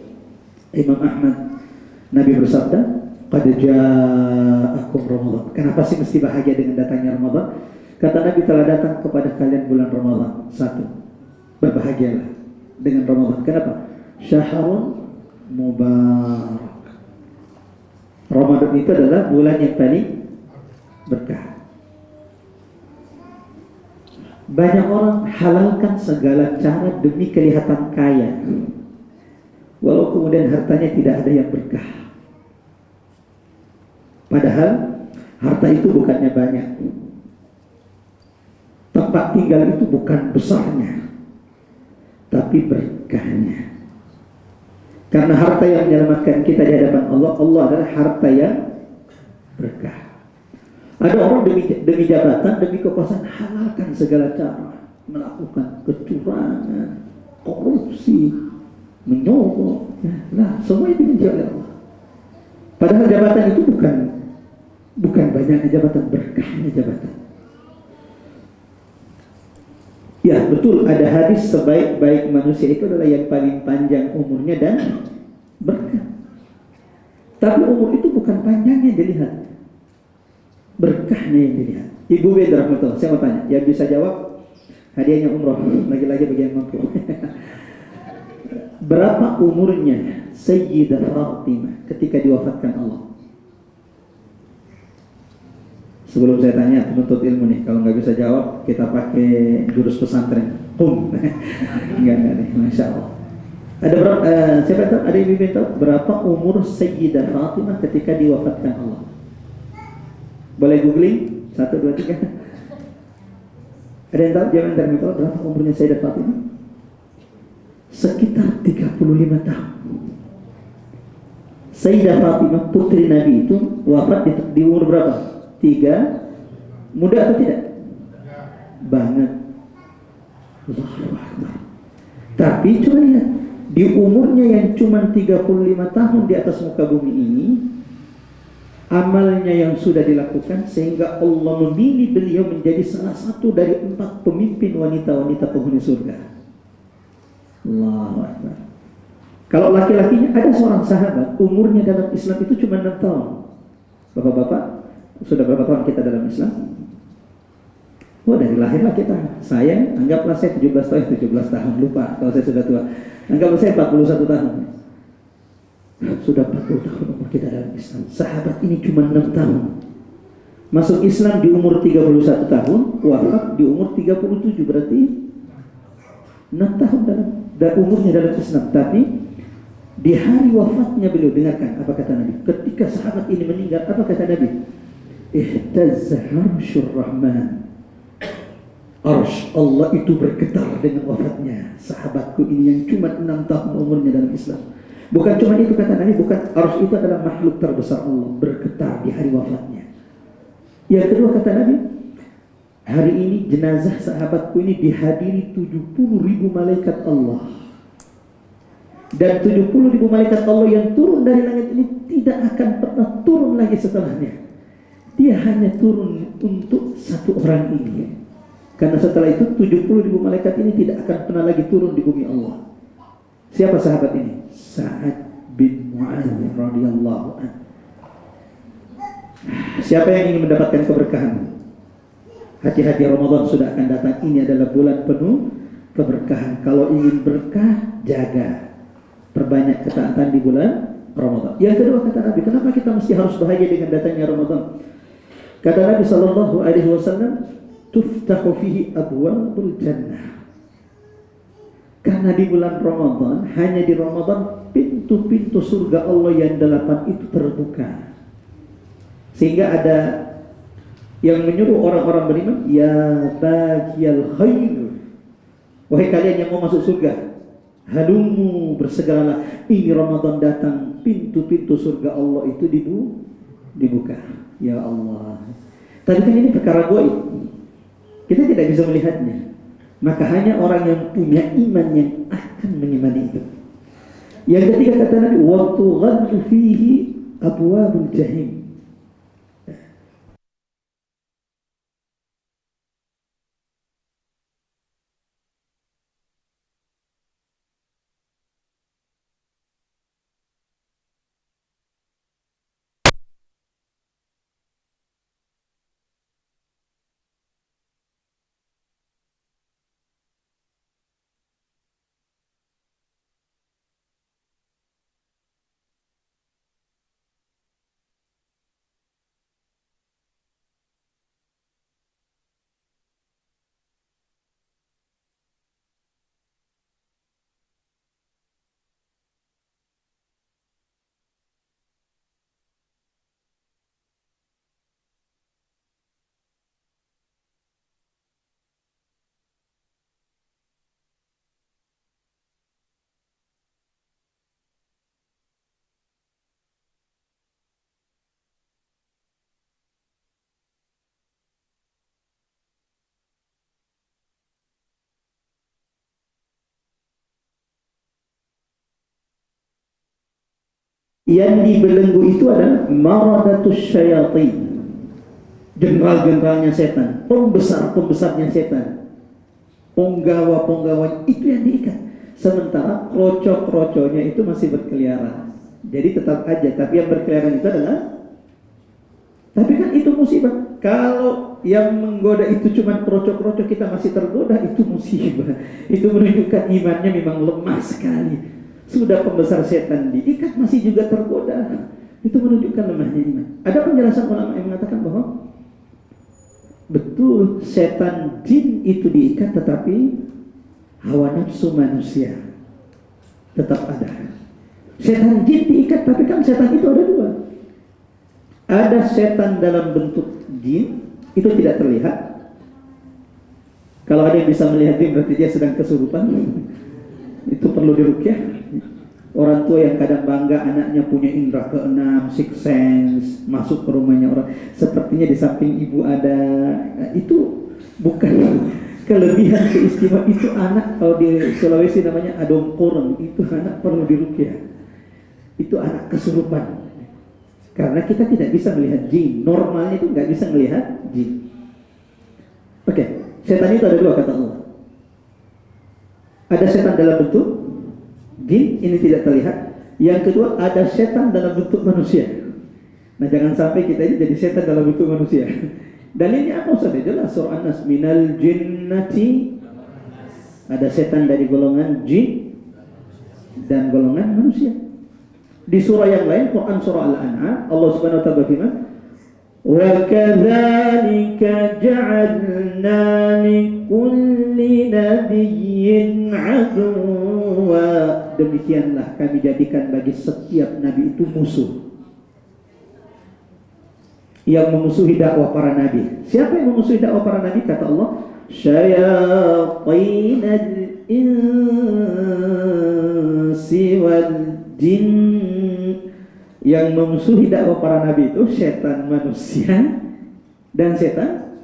Imam Ahmad, Nabi bersabda, qad ja'akum Ramadan. Kenapa sih mesti bahagia dengan datangnya Ramadan? Kata Nabi, telah datang kepada kalian bulan Ramadan. 1, berbahagialah dengan Ramadan. Kenapa? Syahrun mubarak. Ramadan itu adalah bulan yang paling berkah. Banyak orang halalkan segala cara demi kelihatan kaya, walau kemudian hartanya tidak ada yang berkah. Padahal harta itu bukannya banyak, tempat tinggal itu bukan besarnya, tapi berkahnya. Karena harta yang menyelamatkan kita di hadapan Allah, Allah adalah harta yang berkah. Ada orang demi jabatan, demi kekuasaan, halalkan segala cara, melakukan kecurangan, korupsi, menyogok. Nah, semua itu dibenci oleh Allah. Padahal jabatan itu bukan banyaknya jabatan, berkahnya jabatan. Ya betul, ada hadis sebaik-baik manusia itu adalah yang paling panjang umurnya dan berkah. Tapi umur itu bukan panjangnya yang dilihat, berkahnya yang dilihat. Ibu Beda rahmatullah, saya mau tanya, yang bisa jawab hadiahnya umroh, lagi-lagi bagi yang mampu. Berapa umurnya Sayyidah Fatimah ketika diwafatkan Allah? Sebelum saya tanya penuntut ilmu nih, kalau nggak bisa jawab kita pakai jurus pesantren. Enggak nih, masya Allah. Ada berapa? Siapa tahu? Ada ibu tahu berapa umur Sayyidah Fatimah ketika diwafatkan Allah? Boleh googling? 1, 2, 3. Ada yang tahu? Jangan dari tahu berapa umurnya Sayyidah Fatimah? Sekitar 35 tahun. Sayyidah Fatimah putri Nabi itu wafat di umur berapa? 3. Muda atau tidak? Banget. Allahu Akbar. Tapi coba lihat, di umurnya yang cuma 35 tahun di atas muka bumi ini, amalnya yang sudah dilakukan sehingga Allah memilih beliau menjadi salah satu dari 4 pemimpin wanita-wanita penghuni surga. Allahu Akbar. Kalau laki-lakinya, ada seorang sahabat umurnya dalam Islam itu cuma 6 tahun. Bapak-bapak, sudah berapa tahun kita dalam Islam? Oh, dari lahirlah kita. Saya, anggaplah saya 17 tahun, lupa kalau saya sudah tua. Anggaplah saya 41 tahun. Sudah 40 tahun umur kita dalam Islam. Sahabat ini cuma 6 tahun. Masuk Islam di umur 31 tahun, wafat di umur 37, berarti 6 tahun dalam umurnya dalam Islam. Tapi di hari wafatnya beliau, dengarkan apa kata Nabi. Ketika sahabat ini meninggal, apa kata Nabi? Ihtazza arsyur rahman. Arsy Allah itu bergetar dengan wafatnya sahabatku ini yang cuma 6 tahun umurnya dalam Islam. Bukan cuma itu kata Nabi, bukan, arsy itu adalah makhluk terbesar Allah, bergetar di hari wafatnya. Yang kedua kata Nabi, hari ini jenazah sahabatku ini dihadiri 70.000 malaikat Allah. Dan 70.000 malaikat Allah yang turun dari langit ini tidak akan pernah turun lagi setelahnya. Dia hanya turun untuk satu orang ini. Karena setelah itu 70.000 malaikat ini tidak akan pernah lagi turun di bumi Allah. Siapa sahabat ini? Sa'ad bin Mu'adz radhiyallahu anhu. Siapa yang ingin mendapatkan keberkahan? Hati-hati, Ramadan sudah akan datang. Ini adalah bulan penuh keberkahan. Kalau ingin berkah, jaga, perbanyak ketaatan di bulan Ramadan. Yang kedua kata Nabi, kenapa kita mesti harus bahagia dengan datangnya Ramadan? Kata Nabi sallallahu alaihi wasallam, tuftahu fihi abwabul jannah. Karena di bulan Ramadan, hanya di Ramadan pintu-pintu surga Allah yang 8 itu terbuka. Sehingga ada yang menyuruh orang-orang beriman, ya baghiyal khair, wahai kalian yang mau masuk surga, halumu, bersegeralah, ini Ramadan datang, pintu-pintu surga Allah itu dibuka. Ya Allah. Tapi kan ini perkara gaib, kita tidak bisa melihatnya. Maka hanya orang yang punya iman yang akan mengimani itu. Yang ketiga kata Nabi, waktu ghaddu fihi abwabul jahim. Yang dibelenggu itu adalah maradatus syayatin, jenderal-jenderalnya setan, pembesar-pembesarnya setan, penggawa-penggawanya itu yang diikat. Sementara kroco-kroconya itu masih berkeliaran. Jadi tetap aja, tapi yang berkeliaran itu adalah, tapi kan itu musibah. Kalau yang menggoda itu cuma kroco-kroco, kita masih tergoda, itu musibah. Itu menunjukkan imannya memang lemah sekali. Sudah pembesar setan diikat masih juga tergoda, itu menunjukkan lemahnya iman. Ada penjelasan ulama yang mengatakan bahwa betul setan jin itu diikat, tetapi hawa nafsu manusia tetap ada. Setan jin diikat, tapi kan setan itu ada dua. Ada setan dalam bentuk jin, itu tidak terlihat. Kalau ada yang bisa melihat jin, berarti dia sedang kesurupan. Itu perlu diruqyah. Orang tua yang kadang bangga anaknya punya indera keenam, sixth sense, masuk ke rumahnya orang, sepertinya di samping ibu ada, itu bukan kelebihan, keistimewaan. Itu anak, kalau di Sulawesi namanya adong koreng, itu anak perlu diruqyah. Itu anak kesurupan. Karena kita tidak bisa melihat jin. Normalnya itu nggak bisa melihat jin. Oke, setan itu ada dua kata Allah. Ada setan dalam bentuk jin, ini tidak terlihat. Yang kedua, ada setan dalam bentuk manusia. Nah, jangan sampai kita ini jadi setan dalam bentuk manusia. Dalilnya apa Ustaz? Jelas surah An-Nas, minal jinnati, ada setan dari golongan jin dan golongan manusia. Di surah yang lain, Quran surah Al-An'am, Allah Subhanahu wa taala berfirman, wa kadzalika ja'alna likulli nabiyyin aduwwa, demikianlah kami jadikan bagi setiap nabi itu musuh yang memusuhi dakwah para nabi. Siapa yang memusuhi dakwah para nabi? Kata Allah, syayatinal insi wal jin. Yang memusuhi dakwah para nabi itu setan manusia dan setan.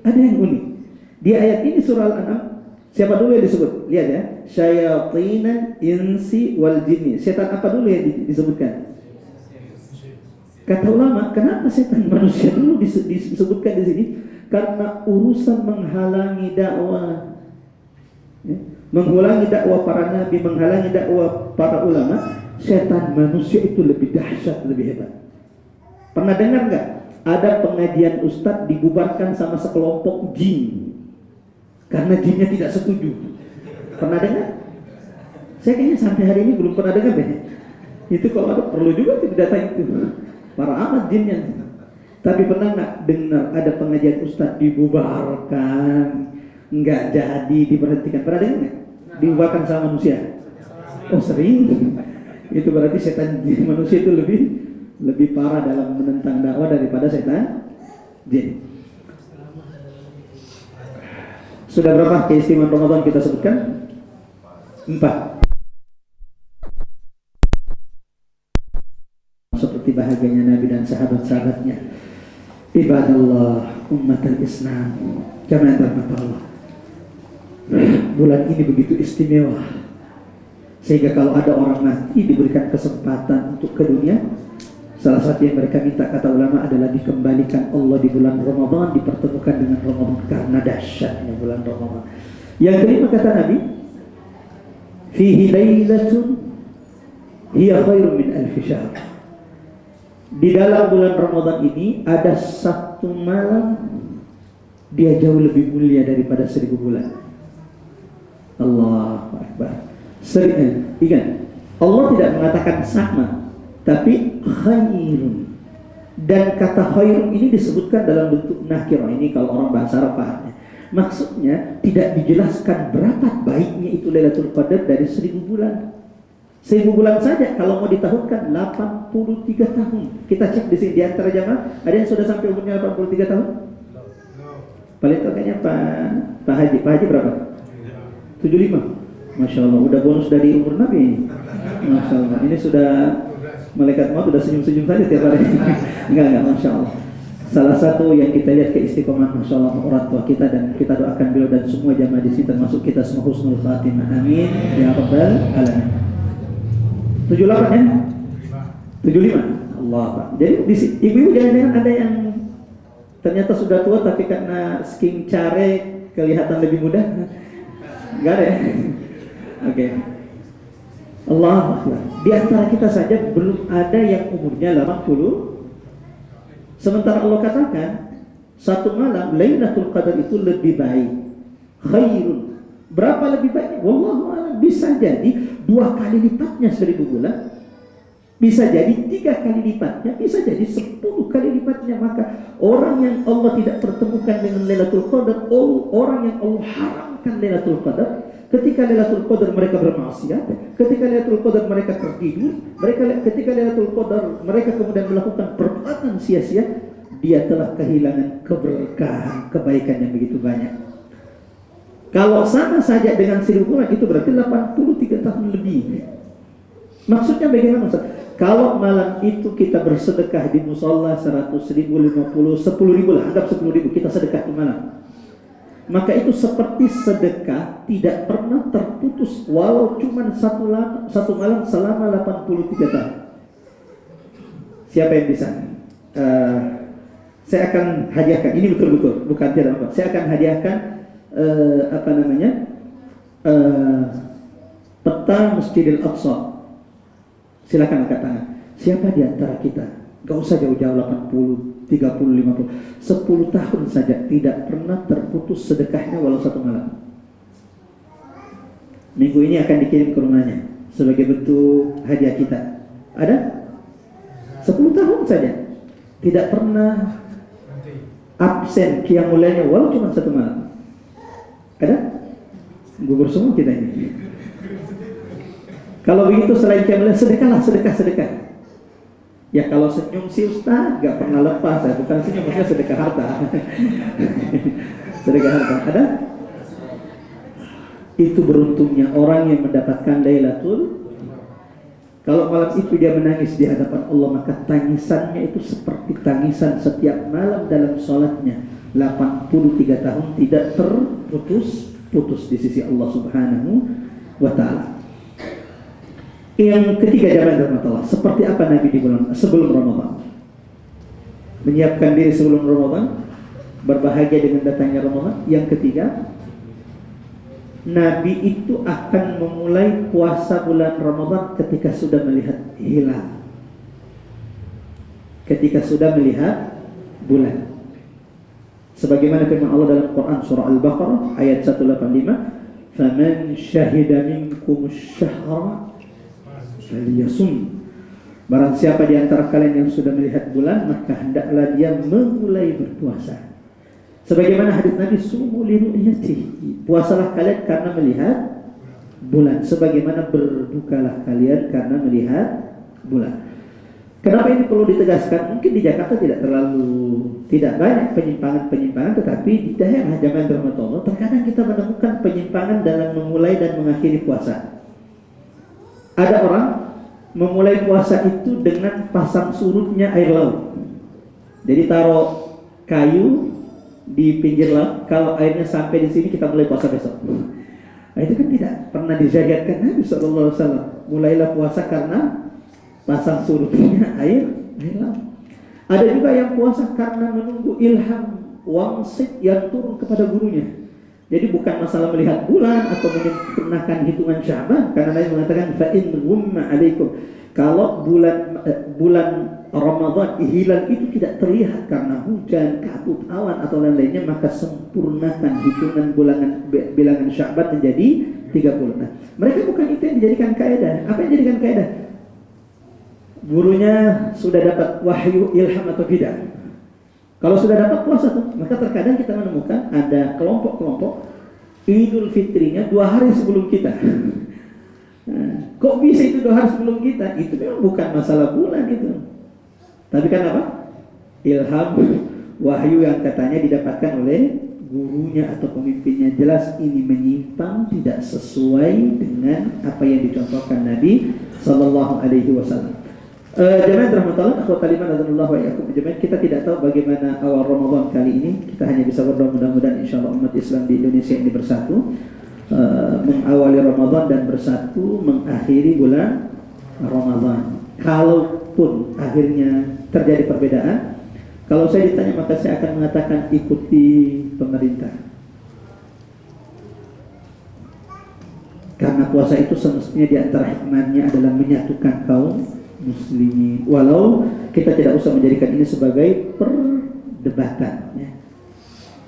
Ada yang unik di ayat ini surah Al-An'am. Siapa dulu yang disebut? Lihat ya, syayatinal insi wal jinni. Setan apa dulu yang disebutkan? Kata ulama, kenapa setan manusia dulu disebutkan di sini? Karena urusan menghalangi dakwah, ya, menghalangi dakwah para nabi, menghalangi dakwah para ulama. Setan manusia itu lebih dahsyat, lebih hebat. Pernah dengar nggak? Ada pengajian ustadz dibubarkan sama sekelompok jin karena jinnya tidak setuju. Pernah dengar? Saya kayaknya sampai hari ini belum pernah dengar deh. Itu kalau ada perlu juga tidak data itu. Para amat jinnya. Tapi pernah nggak dengar ada pengajian ustadz dibubarkan, nggak jadi, diberhentikan? Pernah dengar nggak? Dibubarkan sama manusia? Oh sering. Itu berarti setan jin manusia itu lebih parah dalam menentang dakwah daripada setan jin. Sudah berapa keistimewaan Ramadan kita sebutkan? 4. Seperti bahagianya Nabi dan sahabat-sahabatnya. Ibadallah ummatul Islam, jamaah Allah. Bulan ini begitu istimewa, sehingga kalau ada orang mati diberikan kesempatan untuk ke dunia, salah satu yang mereka minta, kata ulama, adalah dikembalikan Allah di bulan Ramadan, dipertemukan dengan Ramadan, karena dahsyatnya bulan Ramadan. Yang kelima kata Nabi, fihi lailatun hiya khairun min alfi syahr. Di dalam bulan Ramadan ini ada satu malam, dia jauh lebih mulia daripada 1000 bulan. Allahu Akbar. Ingat, Allah tidak mengatakan sama, tapi khairun. Dan kata khairun ini disebutkan dalam bentuk nakirah. Ini kalau orang bahasa Arab pahamnya. Maksudnya tidak dijelaskan berapa baiknya itu Lailatul Qadar dari 1000 bulan. 1000 bulan saja kalau mau ditahunkan 83 tahun. Kita cek di sini di antara jamaah, ada yang sudah sampai umurnya 83 tahun? Paling tua kayaknya Pak Haji. Pak Haji berapa? 75. Masya Allah, udah bonus dari umur Nabi ini. Masya Allah, ini sudah malaikat maut sudah senyum-senyum saja tiap hari. Enggak, Masya Allah. Salah satu yang kita lihat keistiqomahan, Masya Allah, orang tua kita, dan kita doakan beliau dan semua jamaah di sini, termasuk kita semua husnul khatimah. Amin ya rabbal alamin. 78 ya? 75. Allah Pak. Jadi ibu-ibu jangan-jangan ada yang ternyata sudah tua tapi karena skin care kelihatan lebih muda. Enggak ada ya? Oke. Allah Akbar. Di antara kita saja belum ada yang umurnya 80. Sementara Allah katakan satu malam Lailatul Qadar itu lebih baik. Khairun. Berapa lebih baik? Wallahu a'lam. Bisa jadi 2 kali lipatnya 1000 bulan. Bisa jadi 3 kali lipatnya, bisa jadi 10 kali lipatnya. Maka orang yang Allah tidak pertemukan dengan Lailatul Qadar, orang yang Allah haramkan Lailatul Qadar, ketika Lailatul Qadar mereka bermaksiat, ketika Lailatul Qadar mereka tertidur, ketika Lailatul Qadar mereka kemudian melakukan perbuatan sia-sia, dia telah kehilangan keberkahan, kebaikan yang begitu banyak. Kalau sama saja dengan 1000 bulan, itu berarti 83 tahun lebih. Maksudnya bagaimana Ustaz? Kalau malam itu kita bersedekah di musola 100.000, 50, 10.000 lah, anggap 10.000 kita sedekah di malam. Maka itu seperti sedekah tidak pernah terputus walau cuma satu malam selama 83 tahun. Siapa yang bisa? Saya akan hadiahkan, ini betul-betul, bukan tidak apa. Saya akan hadiahkan peta Masjidil Aqsa. Silakan angkat tangan. Siapa di antara kita? Gak usah jauh-jauh 80, 30, 50, 10 tahun saja tidak pernah terputus sedekahnya walau satu malam. Minggu ini akan dikirim ke rumahnya sebagai bentuk hadiah kita. Ada? 10 tahun saja tidak pernah absen qiyamul lailnya walau cuma satu malam. Ada? Gugur semua kita ini. Kalau begitu selain qiyamul lail, sedekah. Ya kalau senyum si Ustaz gak pernah lepas ya. Bukan senyum, maksudnya sedekah harta. Sedekah harta. Ada? Itu beruntungnya orang yang mendapatkan Lailatul. Kalau malam itu dia menangis di hadapan Allah, maka tangisannya itu seperti tangisan setiap malam dalam sholatnya. 83 tahun tidak terputus di sisi Allah Subhanahu wa Ta'ala. Yang ketiga, jamaah rahmatullah, seperti apa Nabi di bulan sebelum Ramadan? Menyiapkan diri sebelum Ramadan, berbahagia dengan datangnya Ramadan. Yang ketiga, Nabi itu akan memulai puasa bulan Ramadan ketika sudah melihat hilal. Ketika sudah melihat bulan. Sebagaimana firman Allah dalam Quran surah Al-Baqarah ayat 185, "Faman syahida minkumus syahra falyasum." Barang siapa di antara kalian yang sudah melihat bulan, maka hendaklah dia memulai berpuasa. Sebagaimana hadis Nabi, sumu li ru'yatihi, puasalah kalian karena melihat bulan, sebagaimana berbukalah kalian karena melihat bulan. Kenapa ini perlu ditegaskan? Mungkin di Jakarta tidak banyak penyimpangan, tetapi di daerah jamaah rahmatullah terkadang kita menemukan penyimpangan dalam memulai dan mengakhiri puasa. Ada orang memulai puasa itu dengan pasang surutnya air laut. Jadi taruh kayu di pinggir laut, kalau airnya sampai di sini kita mulai puasa besok. Nah, itu kan tidak pernah disyariatkan Nabi SAW. Mulailah puasa karena pasang surutnya air laut. Ada juga yang puasa karena menunggu ilham wangsit yang turun kepada gurunya. Jadi bukan masalah melihat bulan atau menyempurnakan hitungan Sya'ban, karena Nabi mengatakan fa in ghumma alaikum, kalau bulan Ramadan hilal itu tidak terlihat karena hujan, kabut, awan atau lain-lainnya, maka sempurnakan hitungan bilangan Sya'ban menjadi 30. Nah, mereka bukan itu yang dijadikan kaidah. Apa yang dijadikan kaidah? Gurunya sudah dapat wahyu ilham atau tidak? Kalau sudah dapat puasa tuh, maka terkadang kita menemukan ada kelompok-kelompok Idul Fitrinya 2 hari sebelum kita. Nah, kok bisa itu 2 hari sebelum kita? Itu memang bukan masalah bulan itu. Tapi kan apa? Ilham, wahyu yang katanya didapatkan oleh gurunya atau pemimpinnya. Jelas ini menyimpang, tidak sesuai dengan apa yang dicontohkan Nabi Sallallahu Alaihi Wasallam. Jemaah rahmatullah, akhwatal iman radhiyallahu wa iyyakum jemaah, kita tidak tahu bagaimana awal Ramadan kali ini. Kita hanya bisa berdoa mudah-mudahan insyaallah umat Islam di Indonesia ini bersatu, mengawali Ramadan dan bersatu mengakhiri bulan Ramadan. Kalau kalaupun akhirnya terjadi perbedaan, kalau saya ditanya maka saya akan mengatakan ikuti pemerintah. Karena puasa itu semestinya di antara hikmahnya adalah menyatukan kaum muslimin. Walau kita tidak usah menjadikan ini sebagai perdebatan. Ya.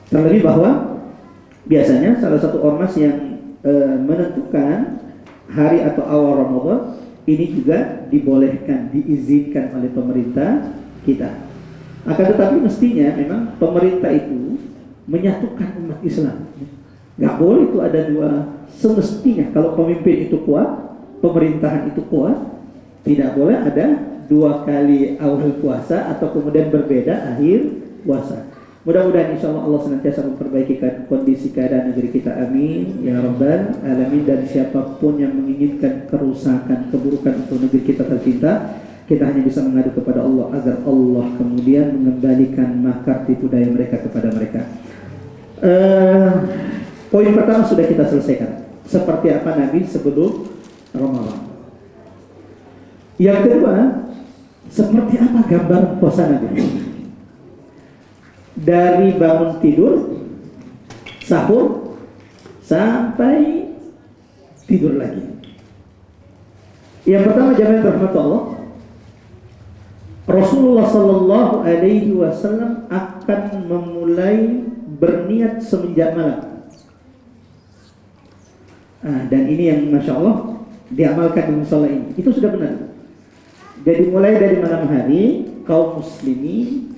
Terlebih bahwa biasanya salah satu ormas yang menentukan hari atau awal Ramadan ini juga dibolehkan, diizinkan oleh pemerintah kita. Akan tetapi mestinya memang pemerintah itu menyatukan umat Islam. Nggak boleh itu ada dua. Semestinya kalau pemimpin itu kuat, pemerintahan itu kuat, tidak boleh ada dua kali awal puasa atau kemudian berbeda akhir puasa. Mudah-mudahan insya Allah senantiasa memperbaiki kondisi keadaan negeri kita, amin ya rabbal alamin. Dan siapapun yang menginginkan kerusakan, keburukan untuk negeri kita tercinta, kita hanya bisa mengadu kepada Allah agar Allah kemudian mengembalikan makar tipu daya mereka kepada mereka. Poin pertama sudah kita selesaikan. Seperti apa Nabi sebelum Ramadan. Yang kedua, seperti apa gambar puasa Nabi? Dari bangun tidur, sahur, sampai tidur lagi. Yang pertama, jamaah rahmat Allah, Rasulullah Sallallahu Alaihi Wasallam akan memulai berniat semenjak malam. Dan ini yang Masya Allah diamalkan di musola ini. Itu sudah benar. Jadi mulai dari malam hari kaum muslimin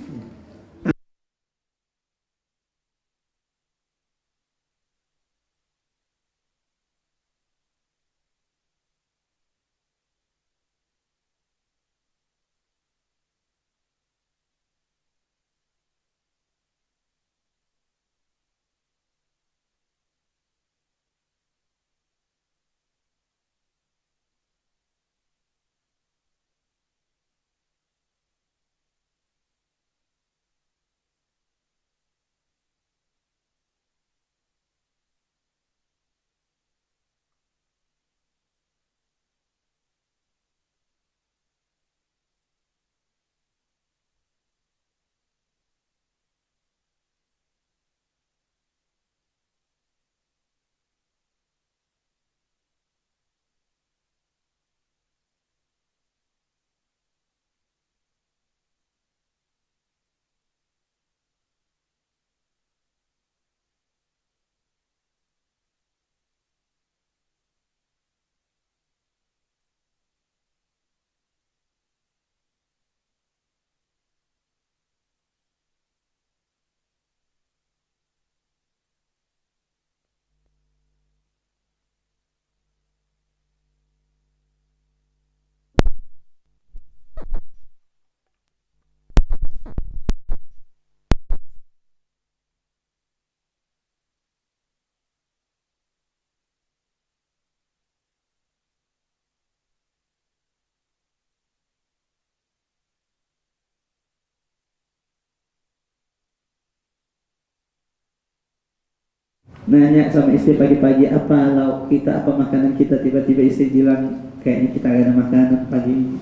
nanya sama istri pagi-pagi apa lauk kita, apa makanan kita, tiba-tiba istri bilang kayaknya kita gak ada makanan pagi ini.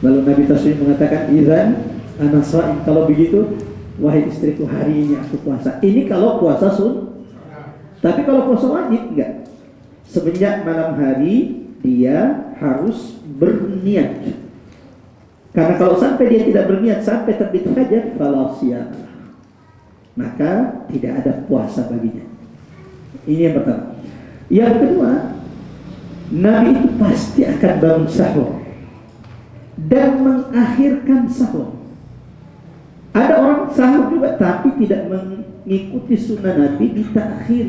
Lalu Nabi Taslim mengatakan, izan ana shaim, kalau begitu wahai istriku hari ini aku puasa. Ini kalau puasa tapi kalau puasa wajib enggak. Semenjak malam hari dia harus berniat. Karena kalau sampai dia tidak berniat sampai terbit fajar, fala siyam, maka tidak ada puasa baginya. Ini yang pertama. Yang kedua, Nabi itu pasti akan bangun sahur dan mengakhirkan sahur. Ada orang sahur juga tapi tidak mengikuti sunnah Nabi,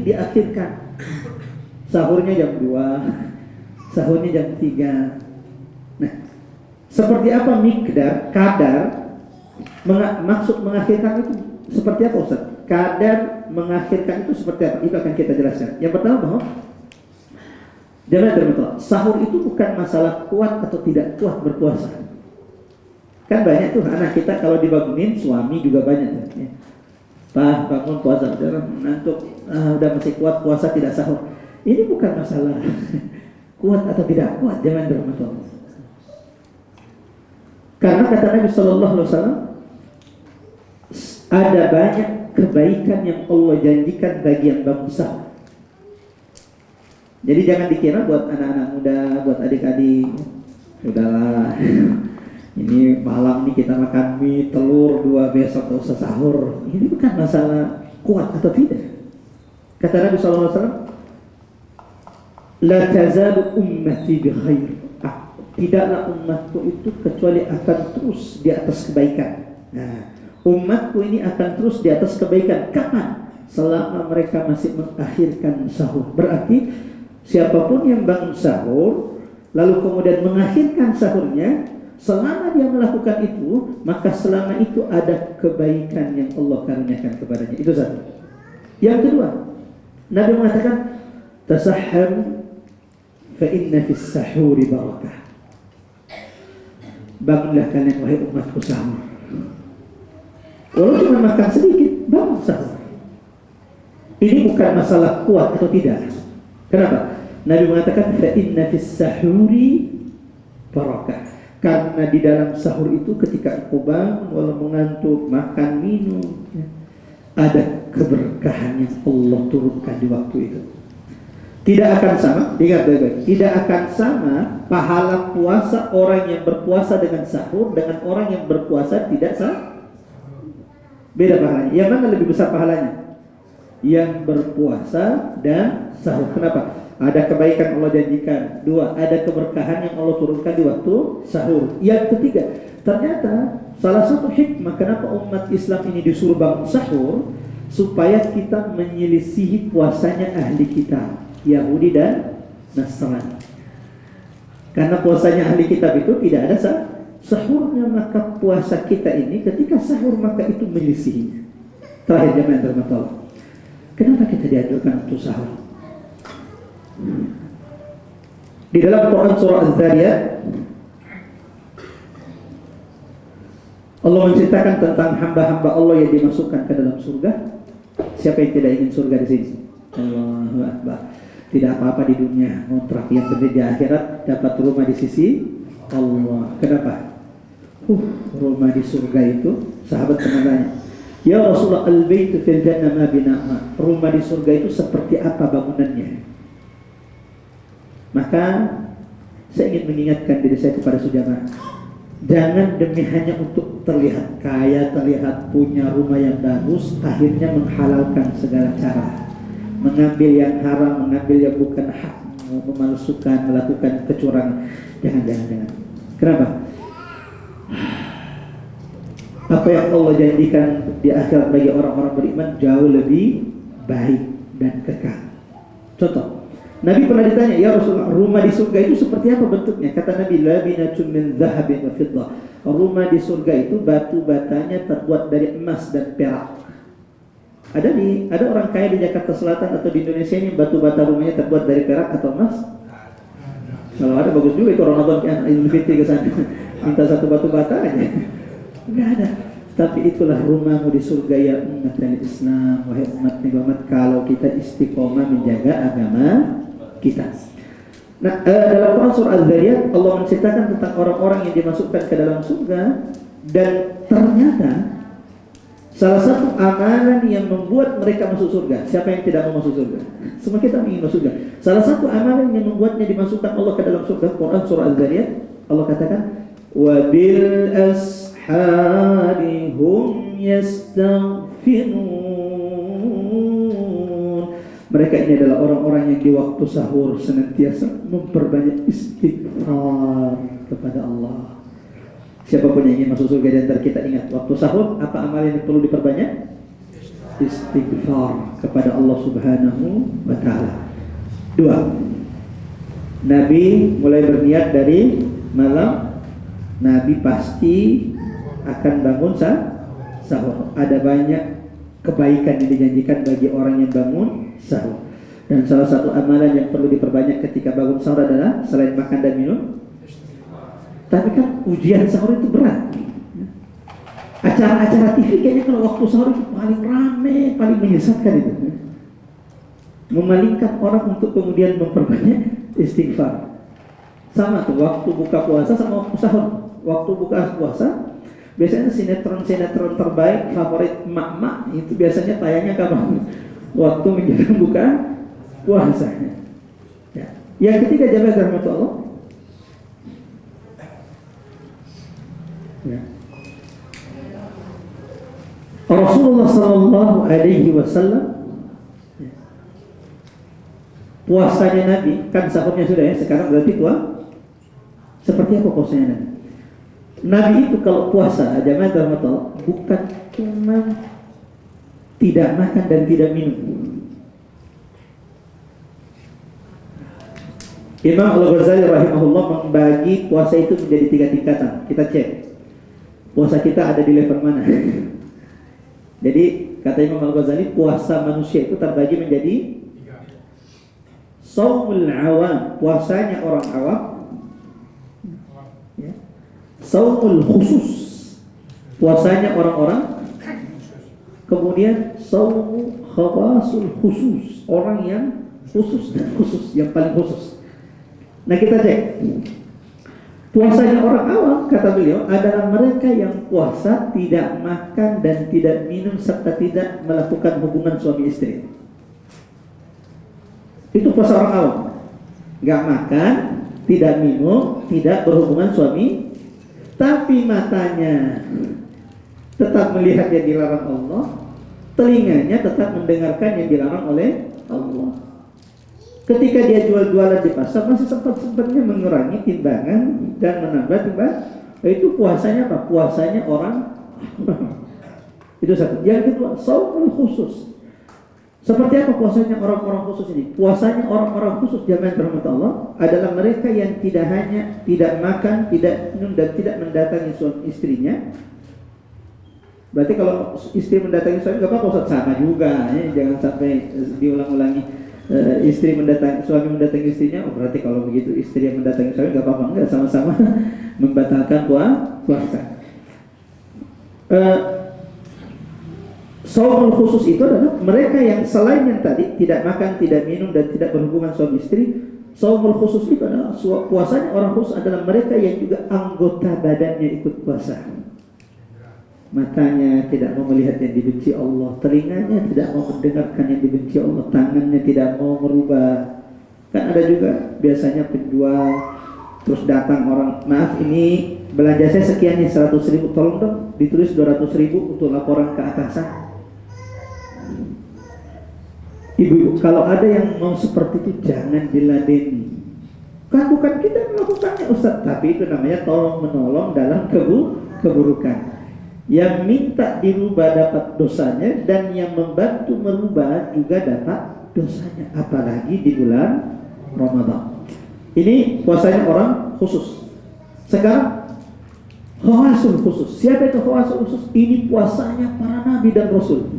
diakhirkan. Sahurnya jam 2, sahurnya jam 3. Nah, seperti apa kadar maksud mengakhirkan itu seperti apa Ustaz? Kadar mengakhirkan itu seperti apa? Itu akan kita jelaskan. Yang pertama bahwa sahur itu bukan masalah kuat atau tidak kuat berpuasa. Kan banyak tuh anak kita kalau dibangunin, suami juga banyak tuh. Ya. Pak, bangun puasa, ngantuk, udah masih kuat puasa tidak sahur. Ini bukan masalah kuat atau tidak kuat, jangan bermasalah. Karena kata Nabi Sallallahu Alaihi Wasallam, ada banyak kebaikan yang Allah janjikan bagi yang bangun sahur. Jadi jangan dikira buat anak-anak muda, buat adik-adik, sudahlah, ini malam nih kita makan mie, telur, 2 besok gak usah sahur. Ini bukan masalah kuat atau tidak. Kata Nabi SAW, la tazalu ummati bi khair. Tidaklah umatku itu kecuali akan terus di atas kebaikan. Nah, umatku ini akan terus di atas kebaikan. Kapan? Selama mereka masih mengakhirkan sahur. Berarti siapapun yang bangun sahur lalu kemudian mengakhirkan sahurnya, selama dia melakukan itu, maka selama itu ada kebaikan yang Allah karuniakan kepadanya. Itu satu. Yang kedua, Nabi mengatakan, tasahharu fa inna fis sahuri barakah. Bangunlah kalian wahai umatku sahur. Walau cuma makan sedikit, bangun sahur. Ini bukan masalah kuat atau tidak. Kenapa? Nabi mengatakan fa inna fis sahuri barakah. Karena di dalam sahur itu ketika engkau bangun walau mengantuk, makan, minum, ada keberkahan yang Allah turunkan di waktu itu. Tidak akan sama, ingat baik-baik, tidak akan sama pahala puasa orang yang berpuasa dengan sahur dengan orang yang berpuasa tidak sahur. Beda pahalanya. Yang mana lebih besar pahalanya? Yang berpuasa dan sahur. Kenapa? Ada kebaikan Allah janjikan. 2, ada keberkahan yang Allah turunkan di waktu sahur. Yang ketiga, ternyata salah satu hikmah kenapa umat Islam ini disuruh bangun sahur, supaya kita menyelisihi puasanya ahli kitab, Yahudi dan Nasrani. Karena puasanya ahli kitab itu tidak ada sahurnya, maka puasa kita ini ketika sahur maka itu menyelisihinya. Terakhir jemaah dirahmati Allah, kenapa kita dianjurkan untuk sahur? Di dalam Quran surah Az-Zariyat Allah menceritakan tentang hamba-hamba Allah yang dimasukkan ke dalam surga. Siapa yang tidak ingin surga di sini? Allahu Akbar. Tidak apa-apa di dunia, kontrak yang penting di akhirat dapat rumah di sisi Allah. Kenapa? Rumah di surga itu, sahabat menanya, ya Rasulullah, al-baitu fil jannah ma bina'a. Rumah di surga itu seperti apa bangunannya? Maka saya ingin mengingatkan diri saya kepada saudara, jangan demi hanya untuk terlihat kaya, terlihat punya rumah yang bagus, akhirnya menghalalkan segala cara, mengambil yang haram, mengambil yang bukan hak, memalsukan, melakukan kecurangan. Jangan. Kenapa? Apa yang Allah janjikan di akhirat bagi orang-orang beriman jauh lebih baik dan kekal. Contoh, Nabi pernah ditanya, ya Rasulullah, rumah di surga itu seperti apa bentuknya? Kata Nabi, labinatun min dhahabin wa fiddah. Rumah di surga itu batu batanya terbuat dari emas dan perak. Ada orang kaya di Jakarta Selatan atau di Indonesia ini batu bata rumahnya terbuat dari perak atau emas? Kalau ada bagus juga itu Ramadan kan, Idul Fitri ke sana. Minta satu batu bata aja. Enggak ada. Tapi itulah rumahmu di surga ya umat Islam, wahai umat Muhammad, kalau kita istiqomah menjaga agama kita. Nah, dalam Quran surah Az-Zariyat Allah menceritakan tentang orang-orang yang dimasukkan ke dalam surga, dan ternyata salah satu amalan yang membuat mereka masuk surga. Siapa yang tidak mau masuk surga? Semua kita ingin masuk surga. Salah satu amalan yang membuatnya dimasukkan Allah ke dalam surga, Quran surah Az-Zariyat, Allah katakan, wa bil ashari hum yastaghfirun. Mereka ini adalah orang-orang yang di waktu sahur senantiasa memperbanyak istighfar kepada Allah. Siapapun yang ingin masuk surga di antara kita, ingat, waktu sahur apa amalan yang perlu diperbanyak? Istighfar kepada Allah Subhanahu wa ta'ala. 2, Nabi mulai berniat dari malam. Nabi pasti akan bangun sahur. Ada banyak kebaikan yang dijanjikan bagi orang yang bangun sahur. Dan salah satu amalan yang perlu diperbanyak ketika bangun sahur adalah selain makan dan minum. Tapi kan ujian sahur itu berat. Acara-acara TV kayaknya kalau waktu sahur itu paling rame, paling menyesatkan itu. Memalingkan orang untuk kemudian memperbanyak istighfar. Sama tuh waktu buka puasa sama waktu sahur. waktu buka puasa biasanya sinetron terbaik favorit emak-emak itu biasanya tayangnya kapan? Waktu menjelang buka puasa. Ya. Yang ketiga jamaah rahmat Allah. Ya. Rasulullah sallallahu alaihi wasallam puasanya Nabi kan sahurnya sudah ya, sekarang berarti seperti apa puasanya Nabi? Nabi itu kalau puasa jamaah rahmatullah bukan cuma tidak makan dan tidak minum. Imam Al-Ghazali rahimahullah membagi puasa itu menjadi 3 tingkatan. Kita cek puasa kita ada di level mana. Jadi kata Imam Al-Ghazali puasa manusia itu terbagi menjadi Shaumul awam, puasanya orang awam, ya. Shaumul khusus, puasanya orang-orang. Kemudian shaumul khawasul khusus, orang yang khusus dan khusus, yang paling khusus. Nah kita cek puasanya orang awam, kata beliau, adalah mereka yang puasa tidak makan dan tidak minum serta tidak melakukan hubungan suami istri. Itu puasa orang awam, nggak makan, tidak minum, tidak berhubungan suami, tapi matanya tetap melihat yang dilarang Allah, telinganya tetap mendengarkan yang dilarang oleh Allah. Ketika dia jual-jualan di pasar masih sempat-sempatnya mengurangi timbangan dan menambah timbangan. Itu puasanya apa? Puasanya orang. Itu satu. Yang kedua, shaumul khusus. Seperti apa puasanya orang-orang khusus ini? Puasanya orang-orang khusus jamaah rahmat Allah adalah mereka yang tidak hanya tidak makan, tidak minum dan tidak mendatangi suami istrinya. Berarti kalau istri mendatangi suami, gak apa-apa Ustaz, sama juga ya, jangan sampai diulang-ulangi. Suami mendatangi istrinya, berarti kalau begitu istri yang mendatangi suami gak apa-apa, enggak, sama-sama membatalkan puasa. Shaumul khusus itu adalah mereka yang selain yang tadi tidak makan, tidak minum dan tidak berhubungan suami istri. Shaumul khusus itu adalah puasanya orang khusus adalah mereka yang juga anggota badannya ikut puasa. Matanya tidak mau melihat yang dibenci Allah, telinganya tidak mau mendengarkan yang dibenci Allah, tangannya tidak mau merubah. Kan ada juga biasanya penjual terus datang orang, maaf ini belanja saya sekian nih 100.000, tolong dong ditulis 200.000 untuk laporan ke atasan. Ibu, kalau ada yang mau seperti itu jangan diladeni. Kan bukan kita melakukannya Ustaz, tapi itu namanya tolong menolong dalam keburukan. Yang minta dirubah dapat dosanya dan yang membantu merubah juga dapat dosanya, apalagi di bulan Ramadan. Ini puasanya orang khusus. Sekarang khawasul khusus. Siapa itu khawasul khusus? Ini puasanya para nabi dan rasul.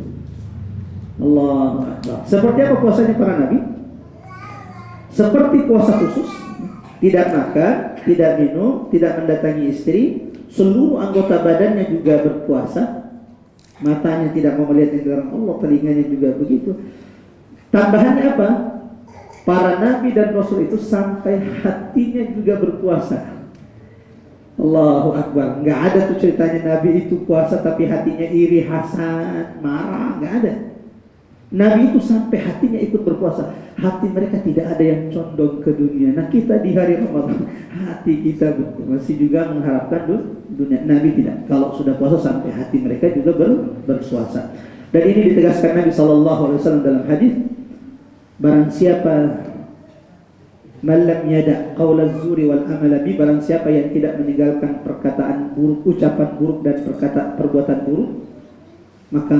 Allahu Akbar. Seperti apa puasanya para nabi? Seperti puasa khusus, tidak makan, tidak minum, tidak mendatangi istri, seluruh anggota badannya juga berpuasa, matanya tidak mau melihat yang dilarang Allah, telinganya juga begitu. Tambahannya apa? Para nabi dan rasul itu sampai hatinya juga berpuasa. Allahu Akbar. Nggak ada tuh ceritanya nabi itu puasa tapi hatinya iri, hasad, marah, nggak ada. Nabi itu sampai hatinya ikut berpuasa. Hati mereka tidak ada yang condong ke dunia. Nah kita di hari Ramadan hati kita masih juga mengharapkan dunia. Nabi tidak. Kalau sudah puasa sampai hati mereka juga berpuasa. Dan ini ditegaskan Nabi SAW dalam hadis. Barang siapa malam yada qaulaz zuri wal amala bi, barang siapa yang tidak meninggalkan perkataan buruk, ucapan buruk dan perbuatan buruk, maka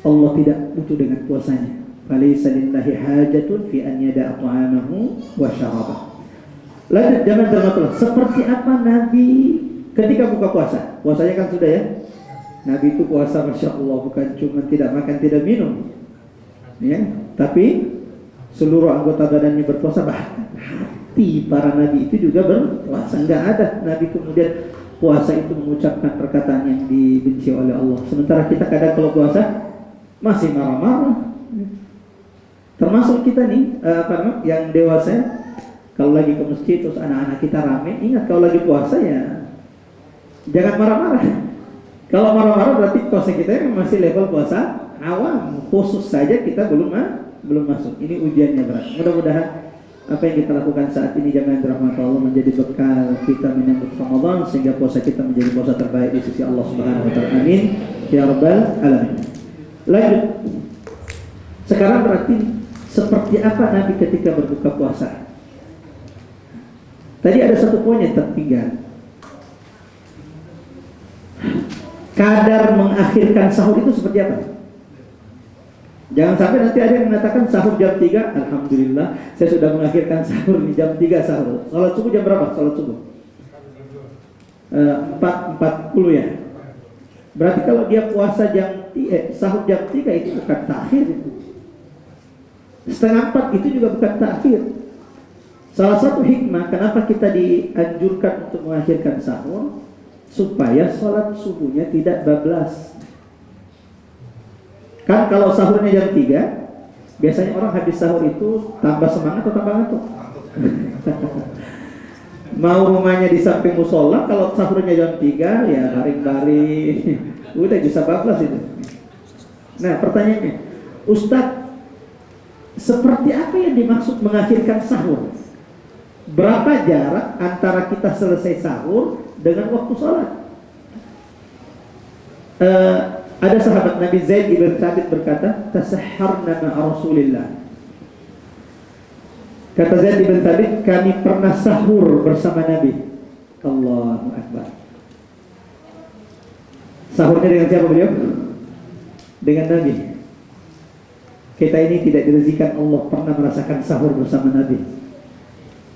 Allah tidak butuh dengan puasanya. Falaysa lillahi hajatun fi an yada'a ta'amahu wa syarabah. Lanjut zaman terbatas. Seperti apa Nabi ketika buka puasa? Puasanya kan sudah ya. Nabi itu puasa Masya Allah, bukan cuma tidak makan, tidak minum ya, tapi seluruh anggota badannya berpuasa. Bahkan hati para Nabi itu juga berpuasa. Enggak ada Nabi kemudian puasa itu mengucapkan perkataan yang dibenci oleh Allah. Sementara kita kadang kalau puasa masih marah-marah. Termasuk kita nih, yang dewasa, kalau lagi ke masjid terus anak-anak kita rame, ingat kalau lagi puasa ya Jangan marah-marah. Kalau marah-marah berarti puasa kita masih level puasa awam. Khusus saja kita belum masuk. Ini ujiannya berat. Mudah-mudahan apa yang kita lakukan saat ini jamaah dirahmati Allah menjadi bekal kita menyambut Ramadan sehingga puasa kita menjadi puasa terbaik di sisi Allah Subhanahu wa taala. Amin ya rabbal alamin. Lanjut. Sekarang berarti seperti apa Nabi ketika berbuka puasa? Tadi ada satu poin yang tertinggal. Kadar mengakhirkan sahur itu seperti apa? Jangan sampai nanti ada yang mengatakan sahur jam 3, alhamdulillah saya sudah mengakhirkan sahur di jam 3 sahur. Salat subuh jam berapa? Salat subuh 4.40 ya. Berarti kalau dia puasa sahur jam 3 itu bukan takhir itu. Setengah 4 itu juga bukan takhir. Salah satu hikmah kenapa kita dianjurkan untuk mengakhirkan sahur supaya sholat subuhnya tidak bablas. Kan kalau sahurnya jam 3, biasanya orang habis sahur itu tambah semangat atau tambah ngantuk? Mau rumahnya di samping musola, kalau sahurnya jam 3 ya baring-baring. Udah bisa bablas itu. Nah pertanyaannya, Ustadz, seperti apa yang dimaksud mengakhirkan sahur? Berapa jarak antara kita selesai sahur dengan waktu sholat? Ada sahabat Nabi Zaid ibn Thabit berkata, tasahharna ma'a Rasulillah. Kata Zaid ibn Thabit, kami pernah sahur bersama Nabi. Allahu Akbar. Sahurnya dengan siapa beliau? Dengan Nabi. Kita ini tidak direzikan Allah pernah merasakan sahur bersama Nabi.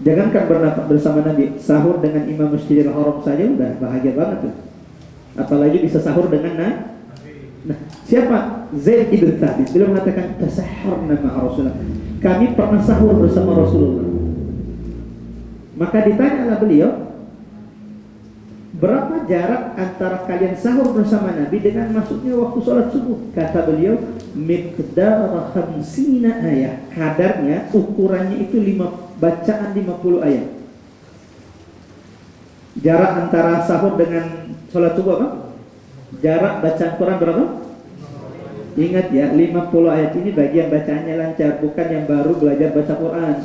Jangankan bersama Nabi, sahur dengan Imam Masjidil Haram saja udah bahagia banget tuh. Apalagi bisa sahur dengan Nah, siapa? Zaid ibn Thabit. Beliau mengatakan tasahharna ma'a Rasulullah. Kami pernah sahur bersama Rasulullah. Maka ditanyalah beliau, berapa jarak antara kalian sahur bersama Nabi dengan masuknya waktu sholat subuh? Kata beliau, miqdar 50 ayat. Kadarnya, ukurannya itu bacaan 50 ayat. Jarak antara sahur dengan sholat subuh apa? Jarak bacaan Quran berapa? Ingat ya, 50 ayat ini bagi yang bacaannya lancar, bukan yang baru belajar baca Quran.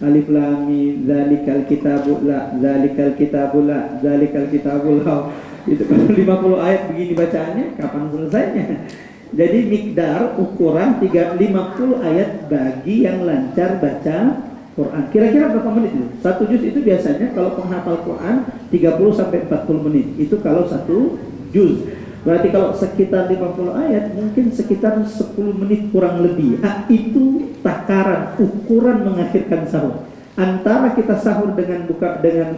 Alif lam mim zalikal kitabul la zalikal kitabul la zalikal kitabul la. Itu kalau 50 ayat begini bacaannya kapan selesainya? Jadi mikdar ukuran 50 ayat bagi yang lancar baca Quran. Kira-kira berapa menit itu? Satu juz itu biasanya kalau penghafal Quran 30 sampai 40 menit. Itu kalau satu juz. Berarti kalau sekitar 50 ayat mungkin sekitar 10 menit kurang lebih. Itu takaran ukuran mengakhirkan sahur. Antara kita sahur dengan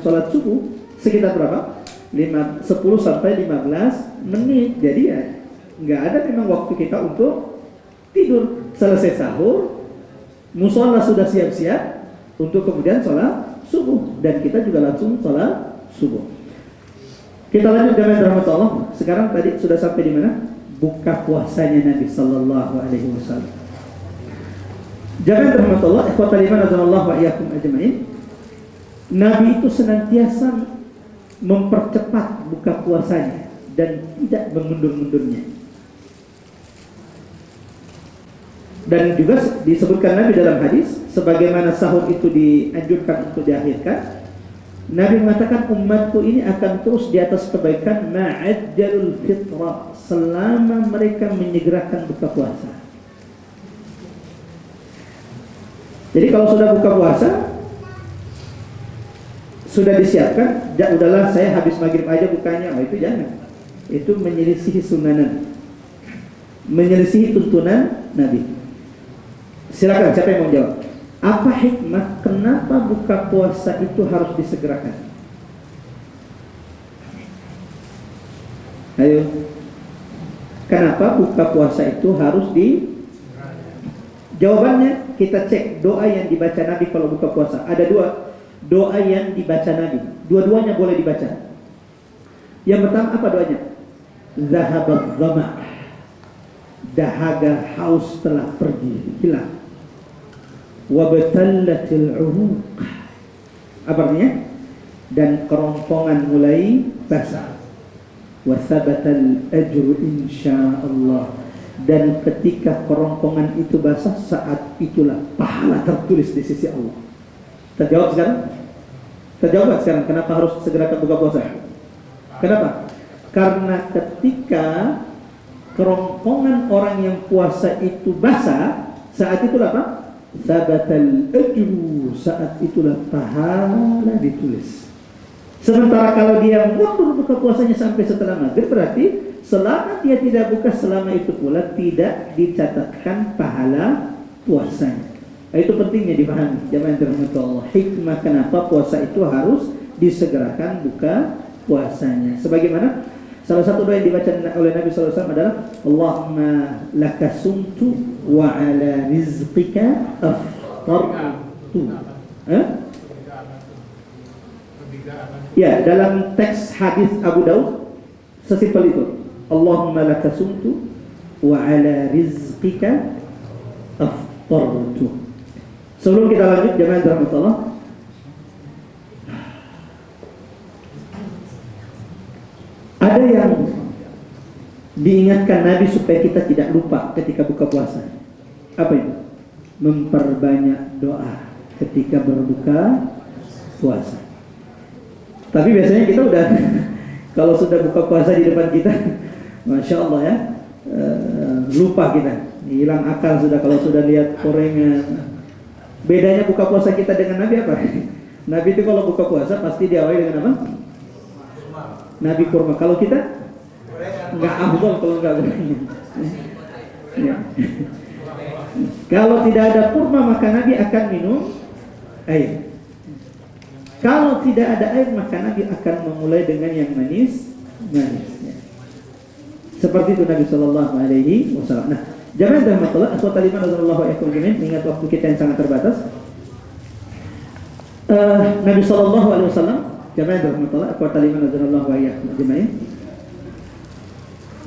sholat subuh sekitar berapa? 10 sampai 15 menit. Jadi ya nggak ada memang waktu kita untuk tidur. Selesai sahur, musola sudah siap-siap untuk kemudian sholat subuh, dan kita juga langsung sholat subuh. Kita lanjut jamaah rahmat Allah. Sekarang tadi sudah sampai di mana? Buka puasanya Nabi sallallahu alaihi wasallam. Jamaah rahmat Allah, ikhwatal iman azallahu wa iyyakum ajmain. Nabi itu senantiasa mempercepat buka puasanya dan tidak mengundur-undurnya. Dan juga disebutkan Nabi dalam hadis, sebagaimana sahur itu dianjurkan untuk diakhirkan, Nabi mengatakan umatku ini akan terus di atas kebaikan ma'ajjalul fitrah, selama mereka menyegerakan buka puasa. Jadi kalau sudah buka puasa, sudah disiapkan, udahlah saya habis maghrib aja bukanya, itu jangan. Itu menyelisihi sunanan, menyelisihi tuntunan Nabi. Silakan, siapa yang mau jawab? Apa hikmah kenapa buka puasa itu harus disegerakan? Ayo. Kenapa buka puasa itu harus Jawabannya kita cek doa yang dibaca Nabi kalau buka puasa. Ada dua doa yang dibaca Nabi. Dua-duanya boleh dibaca. Yang pertama apa doanya? Zahabat dhama'. Dahaga haus telah pergi, hilang. Wabtallatil uruq. Apa artinya? Dan kerongkongan mulai basah. wa thabatal ajru insyaallah. Dan ketika kerongkongan itu basah, saat itulah pahala tertulis di sisi Allah. Terjawab sekarang? Terjawab sekarang kenapa harus segera buka puasa? Kenapa? Karena ketika kerongkongan orang yang puasa itu basah, saat itulah apa? Thabatal ajru, saat itulah pahala ditulis. Sementara kalau dia mundur buka puasanya sampai setelah maghrib, berarti selama dia tidak buka, selama itu pula tidak dicatatkan pahala puasanya. Itu pentingnya dipahami, jamaah dirahmati Allah. Hikmah kenapa puasa itu harus disegerakan buka puasanya. Sebagaimana salah satu doa yang dibaca oleh Nabi SAW adalah Allahumma laka sumtu wa ala rizqika aftartu. Ya, dalam teks hadis Abu Daud sesimpel itu. Allahumma laka sumtu wa ala rizqika aftartu. Sebelum kita lanjut, jemaah rahmatullah, ada yang diingatkan Nabi supaya kita tidak lupa ketika buka puasa. Apa itu? Memperbanyak doa ketika berbuka puasa. Tapi biasanya kita udah kalau sudah buka puasa di depan kita, Masya Allah ya, lupa kita, hilang akal sudah kalau sudah lihat gorengan. Bedanya buka puasa kita dengan Nabi apa? Nabi itu kalau buka puasa pasti diawali dengan apa? Nabi kurma. Kalau kita nggak afdol kalau nggak gorengan. Ya. Kalau tidak ada kurma maka Nabi akan minum air. Kalau tidak ada air maka Nabi akan memulai dengan yang manis. Ya. Seperti itu Nabi Shallallahu Alaihi Wasallam. Nah, jamaah rahmatullah, akhwat iman radhiyallahu anhum, mengingat waktu kita yang sangat terbatas. Nabi Shallallahu Alaihi Wasallam, jamaah rahmatullah, akhwat iman radhiyallahu anhum,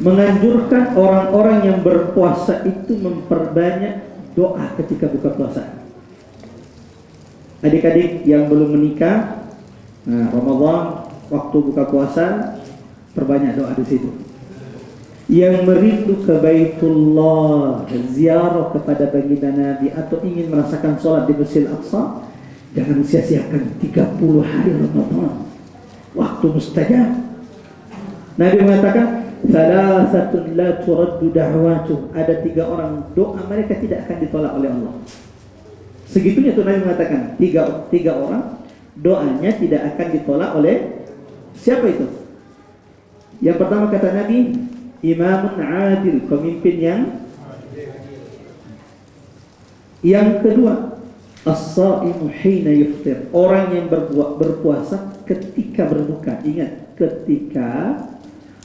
menganjurkan orang-orang yang berpuasa itu memperbanyak doa ketika buka puasa. Adik-adik yang belum menikah, nah, Ramadan waktu buka puasa perbanyak doa di situ. Yang merindu ke Baitullah, ziarah kepada baginda Nabi, atau ingin merasakan sholat di Masjidil Aqsa, jangan sia-siakan 30 hari Ramadan, waktu mustajab. Nabi mengatakan, "Thalathatun la turaddu da'watuh." Ada 3 orang doa mereka tidak akan ditolak oleh Allah. Segitunya tuh Nabi mengatakan, tiga orang doanya tidak akan ditolak oleh siapa itu? Yang pertama kata Nabi, imamun adil, pemimpin yang kedua, as-saimu hina yuftir, orang yang berpuasa ketika berbuka. Ingat, ketika,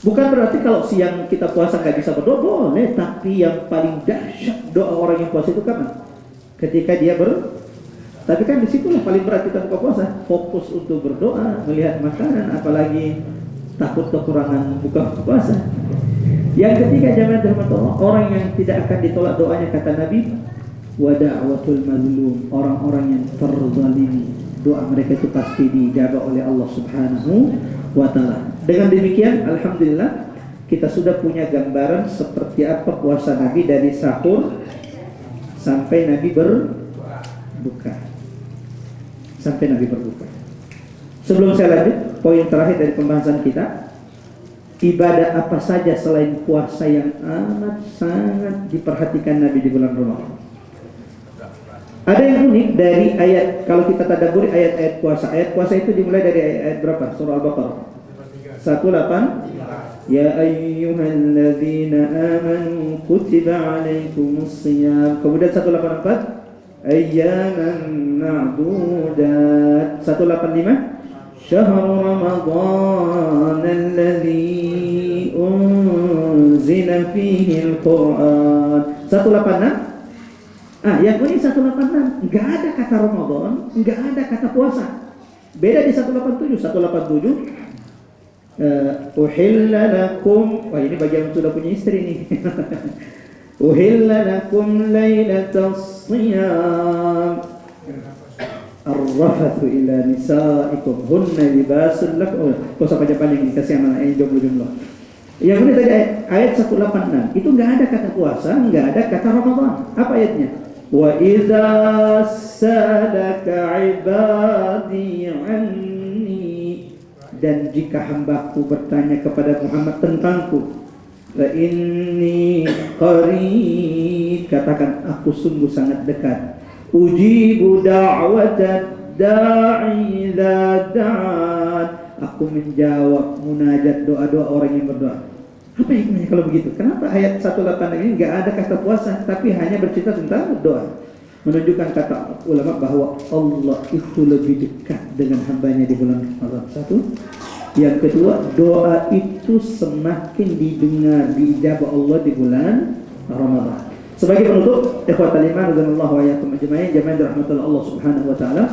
bukan berarti kalau siang kita puasa nggak bisa berdoa, boleh, tapi yang paling dahsyat doa orang yang puasa itu kapan? Ketika dia tapi kan disitulah paling berat kita buka puasa, fokus untuk berdoa, melihat makanan, apalagi takut kekurangan buka puasa. Yang ketiga, jamaah rahmatullah, orang yang tidak akan ditolak doanya kata Nabi, wa da'watul mazlum, orang-orang yang terzalimi, doa mereka itu pasti dijawab oleh Allah Subhanahu wa taala. Dengan demikian, alhamdulillah kita sudah punya gambaran seperti apa puasa Nabi dari sahur sampai Nabi berbuka. Sampai Nabi berbuka. Sebelum saya lanjut, poin terakhir dari pembahasan kita, ibadah apa saja selain puasa yang amat sangat diperhatikan Nabi di bulan Ramadan. Ada yang unik dari ayat, kalau kita tadabburi ayat-ayat puasa. Ayat puasa itu dimulai dari ayat berapa? Surah Al-Baqarah 18. Ya ayyuhalladzina amanu kutiba alaikumus shiyam. Kemudian 184, ayyaman ma'dudat. 185, syahrul ramadhan alladzi unzila fihi al-Qur'an. 186. Yang ini 186 enggak ada kata Ramadan, enggak ada kata puasa. Beda di 187. 187 uhilla lakum, wah ini bagi yang sudah punya istri nih. Uhilla lakum lailatas shiyam arrafathu ila nisaikum hunna libasul lakum. Kok sampai panjang dikasih amanah jomblo-jomblo. Yang ini tadi ayat 186 itu nggak ada kata puasa, nggak ada kata Ramadan. Apa ayatnya? Wa idza sadaka ibadi anni, dan jika hambaku bertanya kepada Muhammad tentangku, fa inni qarib, katakan aku sungguh sangat dekat. Ujibu da'watad da'i idza da'an, aku menjawab munajat doa-doa orang yang berdoa. Apa hikmahnya kalau begitu? Kenapa ayat 186 ini nggak ada kata puasa, tapi hanya bercerita tentang doa? Menunjukkan kata ulama bahwa Allah itu lebih dekat dengan hambanya di bulan Ramadan. Satu. Yang kedua, doa itu semakin didengar, diijabah Allah di bulan Ramadan. Sebagai penutup, ikhwatal iman radhiyallahu wa iyyakum ajma'in, jamaah dirahmatillah Allah Subhanahu wa taala.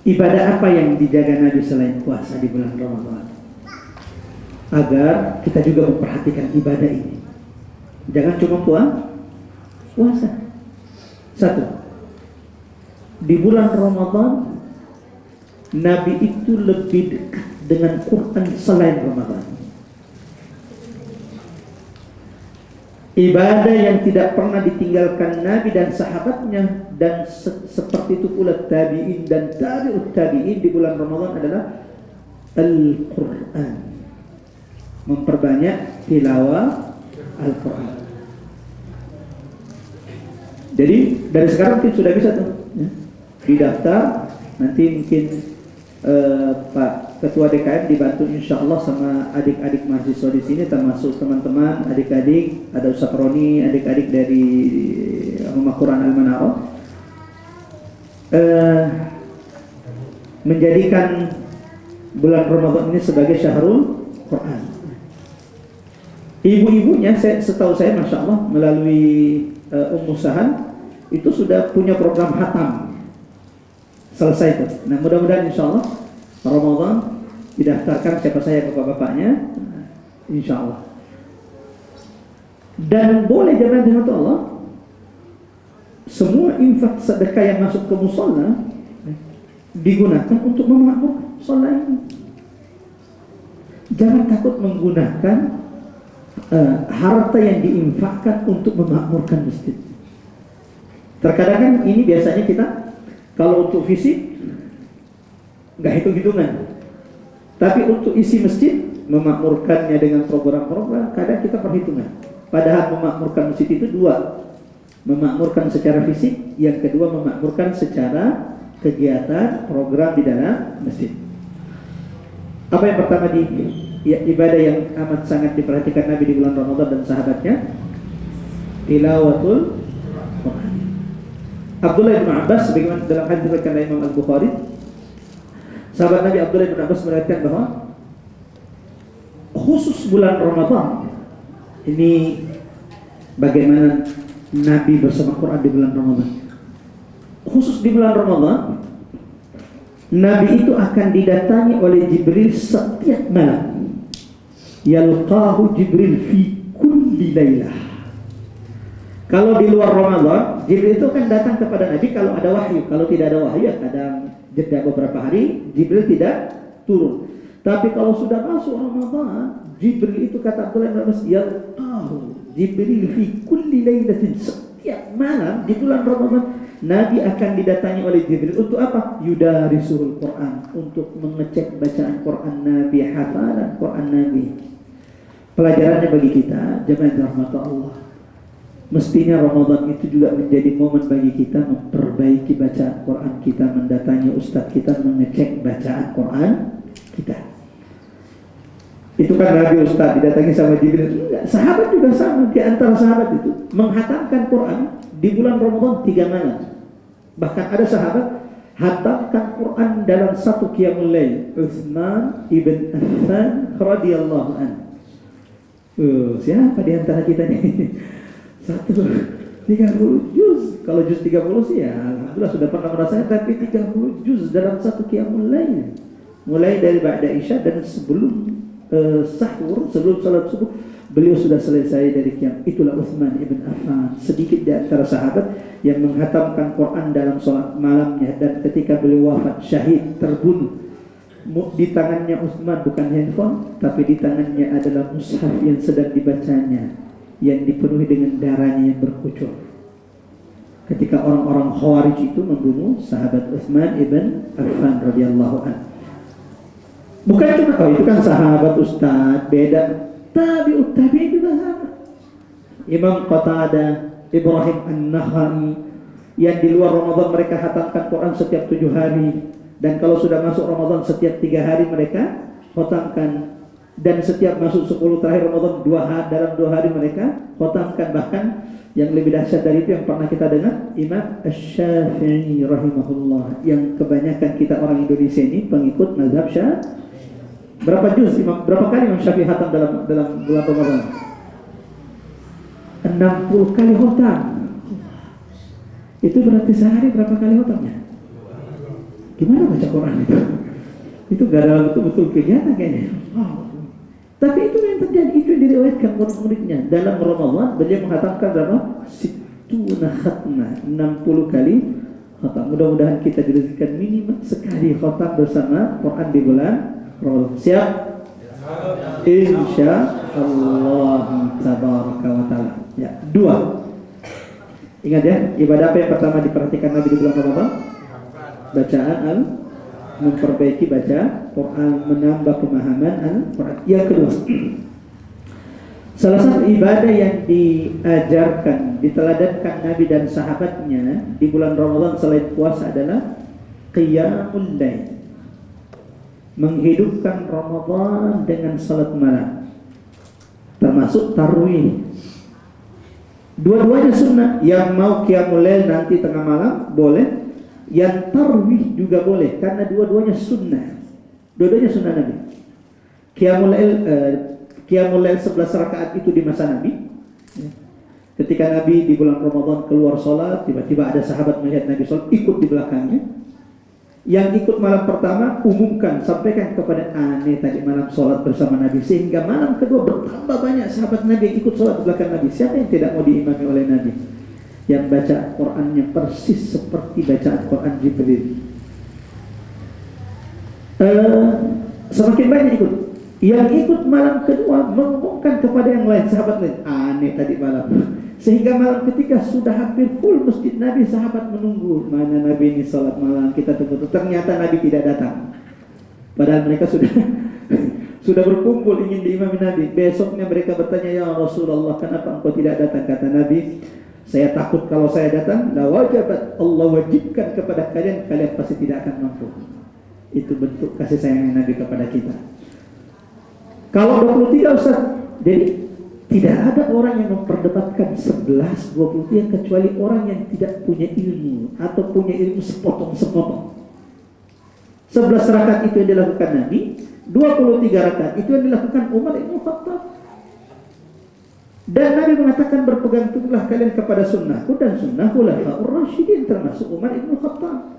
Ibadah apa yang dijaga Nabi selain puasa di bulan Ramadan? Agar kita juga memperhatikan ibadah ini. Jangan cuma puasa. Satu, di bulan Ramadan Nabi itu lebih dekat dengan Quran selain Ramadan. Ibadah yang tidak pernah ditinggalkan Nabi dan sahabatnya, dan seperti itu pula tabi'in dan tabi'ut tabi'in di bulan Ramadan adalah Al-Quran. Memperbanyak tilawah Al-Quran. Jadi dari sekarang kita sudah bisa tuh ya, didaftar. Nanti mungkin Pak Ketua DKM dibantu insya Allah sama adik-adik mahasiswa di sini, termasuk teman-teman, adik-adik, ada Ustaz Roni, adik-adik dari Rumah Quran Al-Manarah, menjadikan bulan Ramadan ini sebagai Syahrul Quran. Ibu-ibunya, setahu saya, masya Allah, melalui Ummu Sahan itu sudah punya program khatam. Selesai itu. Nah, mudah-mudahan insya Allah Ramadan didaftarkan siapa saya bapak-bapaknya, insya Allah. Dan boleh jamaah rahmat Allah, semua infak sedekah yang masuk ke musola digunakan untuk memakmurkan musola ini. Jangan takut menggunakan harta yang diinfakkan untuk memakmurkan masjid. Terkadang kan ini biasanya kita kalau untuk fisik nggak hitung-hitungan, tapi untuk isi masjid, memakmurkannya dengan program-program, kadang kita perhitungan. Padahal memakmurkan masjid itu dua, memakmurkan secara fisik, yang kedua memakmurkan secara kegiatan program di dalam masjid. Apa yang pertama ibadah yang amat sangat diperhatikan Nabi di bulan Ramadan dan sahabatnya? Tilawatul Quran. Abdullah bin Abbas, sebagaimana dalam hadis riwayat Imam Al-Bukhari, sahabat Nabi Abdullah bin Abbas meriwayatkan bahwa khusus bulan Ramadan ini bagaimana Nabi bersama Quran di bulan Ramadan. Khusus di bulan Ramadan, Nabi itu akan didatangi oleh Jibril setiap malam. Yalqahu Jibril fi kulli lailah. Kalau di luar Ramadan, Jibril itu akan datang kepada Nabi kalau ada wahyu. Kalau tidak ada wahyu, kadang jeda beberapa hari, Jibril tidak turun. Tapi kalau sudah masuk Ramadan, Jibril itu kata Abdullah bin Abbas, yalqahu Jibril fi kulli lailatin, setiap malam di bulan Ramadan Nabi akan didatangi oleh Jibril untuk apa? Yudarisul Quran, untuk mengecek bacaan Quran Nabi, hafalan Quran Nabi. Pelajarannya bagi kita, jemaah rahmat Allah, mestinya Ramadan itu juga menjadi momen bagi kita memperbaiki bacaan Quran kita, mendatangi ustaz kita, mengecek bacaan Quran kita. Itu kan Nabi ustaz didatangi sama Jibril. Enggak, sahabat juga sama. Di antara sahabat itu menghatamkan Quran di bulan Ramadan 3 malam. Bahkan ada sahabat hatamkan Quran dalam satu qiyamul lail. Utsman ibn Affan radhiyallahu anhu. Siapa di antara kita nih? 30 juz. Kalau juz 30 sih ya alhamdulillah sudah pernah merasakan, tapi 30 juz dalam satu qiyamul lail. Mulai dari ba'da isya dan sebelum sahur, sebelum salat subuh beliau sudah selesai dari qiyam. Itulah Utsman ibn Affan, sedikit di antara sahabat yang menghatamkan Quran dalam salat malamnya, dan ketika beliau wafat syahid terbunuh Di tangannya Utsman bukan handphone, tapi di tangannya adalah mushaf yang sedang dibacanya, yang dipenuhi dengan darahnya yang berkucur. Ketika orang-orang Khawarij itu membunuh sahabat Utsman ibn Affan radhiyallahu anhu. Bukan cuma itu kan sahabat Ustaz, beda. Tabi'ut tabi'in juga sama. Imam Qatadah, Ibrahim An-Nakhai, yang di luar Ramadan mereka khatamkan Quran setiap 7 hari, dan kalau sudah masuk Ramadan setiap 3 hari mereka khatamkan, dan setiap masuk 10 terakhir Ramadan dalam 2 hari mereka khatamkan. Bahkan yang lebih dahsyat dari itu yang pernah kita dengar, Imam Asy-Syafi'i rahimahullah, yang kebanyakan kita orang Indonesia ini pengikut mazhab Syafi'i. Berapa kali Imam Syafi'i khatam dalam bulan Ramadan? 60 kali khatam. Itu berarti sehari berapa kali khatamnya? Gimana baca Quran itu? Itu gak ada betul-betul kegiatan kayaknya. Tapi itu yang terjadi, itu yang diriwayatkan murid-muridnya. Dalam Ramadan beliau menghatamkan berapa? 60 khatmah, 60 kali khatam. Mudah-mudahan kita direzekikan minimal sekali khatam bersama Quran di bulan Ramadan. Siap? Insya Allah tabaraka wa ta'ala. Ya, 2. Ingat ya, ibadah apa yang pertama diperhatikan Nabi di bulan Ramadan? Bacaan memperbaiki baca Quran, menambah pemahaman Al-Quran. Yang kedua, salah satu ibadah yang diajarkan, diteladankan Nabi dan sahabatnya di bulan Ramadan selain puasa adalah qiyamul lail. Menghidupkan Ramadan dengan salat malam, termasuk tarawih. Dua-duanya sunnah. Yang mau qiyamul lail nanti tengah malam boleh, yang tarawih juga boleh, karena dua-duanya sunnah. Dua-duanya sunnah Nabi. Qiyamul lail 11 rakaat itu di masa Nabi. Ketika Nabi di bulan Ramadan keluar sholat, tiba-tiba ada sahabat melihat Nabi sholat, ikut di belakangnya. Yang ikut malam pertama umumkan, sampaikan kepada aneh tadi malam sholat bersama Nabi, sehingga malam kedua bertambah banyak sahabat Nabi yang ikut sholat di belakang Nabi. Siapa yang tidak mau diimami oleh Nabi? Yang baca Qurannya persis seperti bacaan Quran Jibril. Semakin banyak ikut. Yang ikut malam kedua mengumumkan kepada yang lain, sahabat lain, aneh tadi malam. Sehingga malam ketika sudah hampir full masjid Nabi, sahabat menunggu mana Nabi ini salat malam, kita tunggu. Ternyata Nabi tidak datang. Padahal mereka sudah berkumpul ingin diimami Nabi. Besoknya mereka bertanya, ya Rasulullah, kenapa engkau tidak datang? Kata Nabi, saya takut kalau saya datang, la wajabat, Allah wajibkan kepada kalian pasti tidak akan mampu. Itu bentuk kasih sayang Nabi kepada kita. Kalau 23 Ustaz, jadi tidak ada orang yang memperdebatkan 11-23 kecuali orang yang tidak punya ilmu atau punya ilmu sepotong-sepotong. 11 rakaat itu yang dilakukan Nabi, 23 rakaat itu yang dilakukan Umar Ibn Khattab. Dan Nabi mengatakan, berpegang teguhlah kalian kepada sunnahku dan sunnah khulafaur rasyidin, termasuk Umar Ibn Khattab.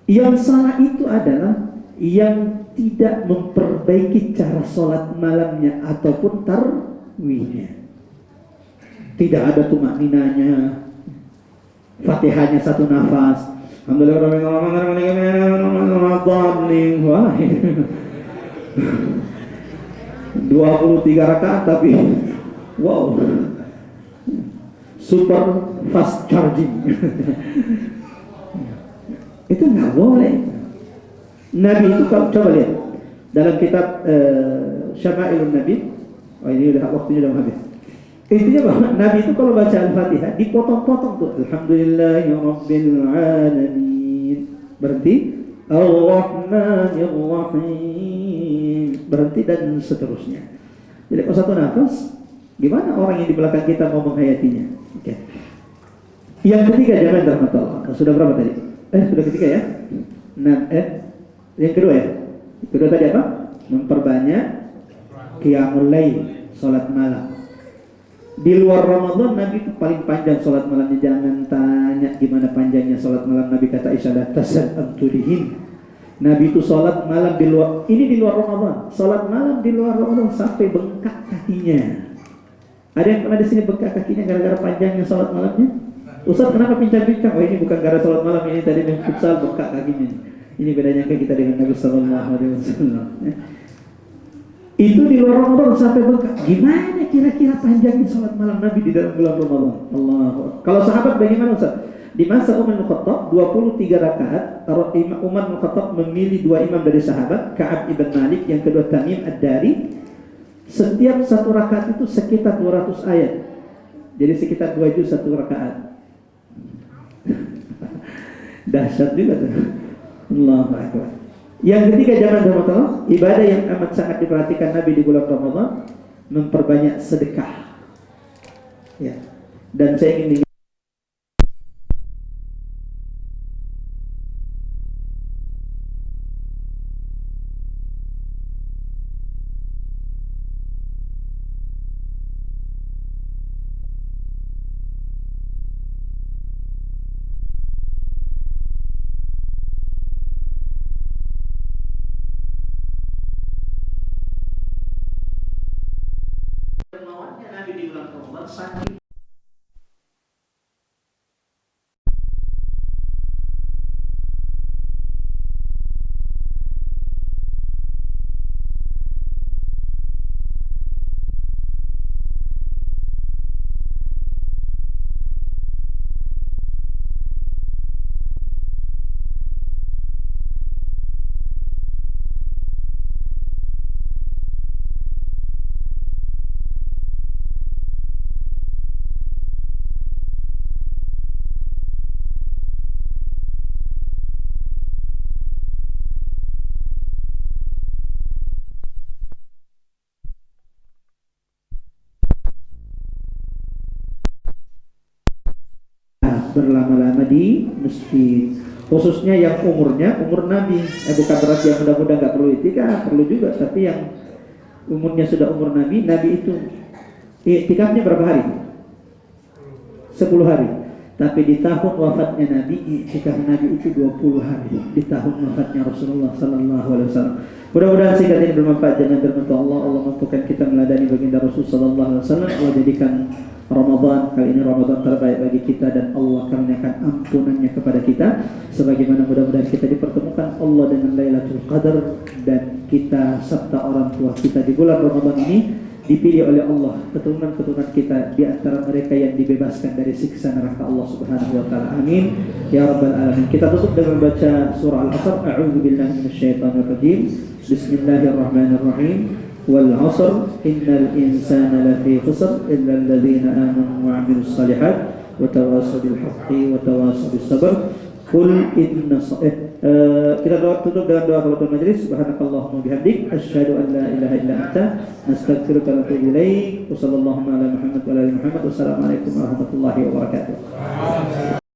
Yang salah itu adalah yang tidak memperbaiki cara sholat malamnya ataupun tarawihnya. Tidak ada tumakninanya, Fatihahnya satu nafas. Alhamdulillah 23 rakaat tapi wow, super fast charging. Itu nggak boleh. Nabi itu kalau coba lihat dalam kitab Syama'ilun Nabi, ini udah waktunya udah habis. Intinya bahwa Nabi itu kalau baca Al-Fatihah dipotong-potong tuh. Alhamdulillahirabbil alamin. Berhenti. Ar-Rahmanir-Rahim. Berhenti dan seterusnya. Jadi kalau satu nafas, gimana orang yang di belakang kita mau menghayatinya? Oke. Yang ketiga, jangan rahmatullah. Sudah berapa tadi? Sudah ketiga ya? Yang kedua ya? Kedua tadi apa? Memperbanyak qiyamul lail, salat malam. Di luar Ramadan Nabi itu paling panjang salat malamnya. Jangan tanya gimana panjangnya salat malam Nabi. Kata Aisyah, la tas'altulihin. Nabi itu salat malam di luar, ini di luar Ramadan. Salat malam di luar Ramadan sampai bengkak kakinya. Ada yang pernah di sini bengkak kakinya gara-gara panjangnya salat malamnya? Ustaz kenapa pincang-pincang? Oh ini bukan gara salat malam, ini tadi main futsal bengkak kakinya. Ini bedanya kita dengan Nabi Sallallahu Alaihi Wasallam. Itu di luar Ramadan sampai bengkak. Gimana kira-kira panjangnya sholat malam Nabi di dalam bulan Ramadan? Allah. Kalau sahabat bagaimana Ustaz? Di masa Umar bin Khattab 23 rakaat. Umar bin Khattab memilih 2 imam dari sahabat, Ka'ab ibn Malik, yang kedua Tamim ad-Dari. Setiap satu rakaat itu sekitar 200 ayat. Jadi sekitar 2 juz satu rakaat. Dahsyat juga tuh. Allahu Akbar. Yang ketiga zaman Ramadan, ibadah yang amat sangat diperhatikan Nabi di bulan Ramadan, memperbanyak sedekah. Ya. Dan saya ingin dermawannya Nabi di bulan Ramadan saking berlama-lama di masjid, khususnya yang umur Nabi, bukan berarti yang muda-muda nggak perlu itikaf, perlu juga, tapi yang umurnya sudah umur Nabi itu itikafnya berapa hari? 10 hari. Tapi di tahun wafatnya Nabi, itikaf Nabi itu 20 hari. Di tahun wafatnya Rasulullah Sallallahu Alaihi Wasallam. Mudah-mudahan singkat ini bermanfaat dengan firman Allah. Allah mampukan kita meladani baginda Rasul Sallallahu Alaihi Wasallam. Allah jadikan Ramadan kali ini Ramadan terbaik bagi kita, dan Allah karuniakan ampunannya kepada kita, sebagaimana mudah-mudahan kita dipertemukan Allah dengan Lailatul Qadar, dan kita serta orang tua kita di bulan Ramadan ini dipilih oleh Allah keturunan-keturunan kita di antara mereka yang dibebaskan dari siksa neraka Allah Subhanahu wa taala. Amin ya rabbal alamin. Kita tutup dengan baca surah Al-Asr. A'udzubillahi minasyaitonir rajim. Bismillahirrahmanirrahim. Wal 'asr innal insana lafi khusr illa alladhina amanu wa 'amilus shalihat wa tawassaw bil haqqi wa tawassaw bis sabr. Kita tutup dengan doa kelutuan majelis. Subhanakallahumma bihamdik asyhadu an la ilaha illa anta nastaghfiruka wa atubu ilaik. Wassallallahu ala Muhammad wa ala ali Muhammad. Wassalamualaikum warahmatullahi wabarakatuh.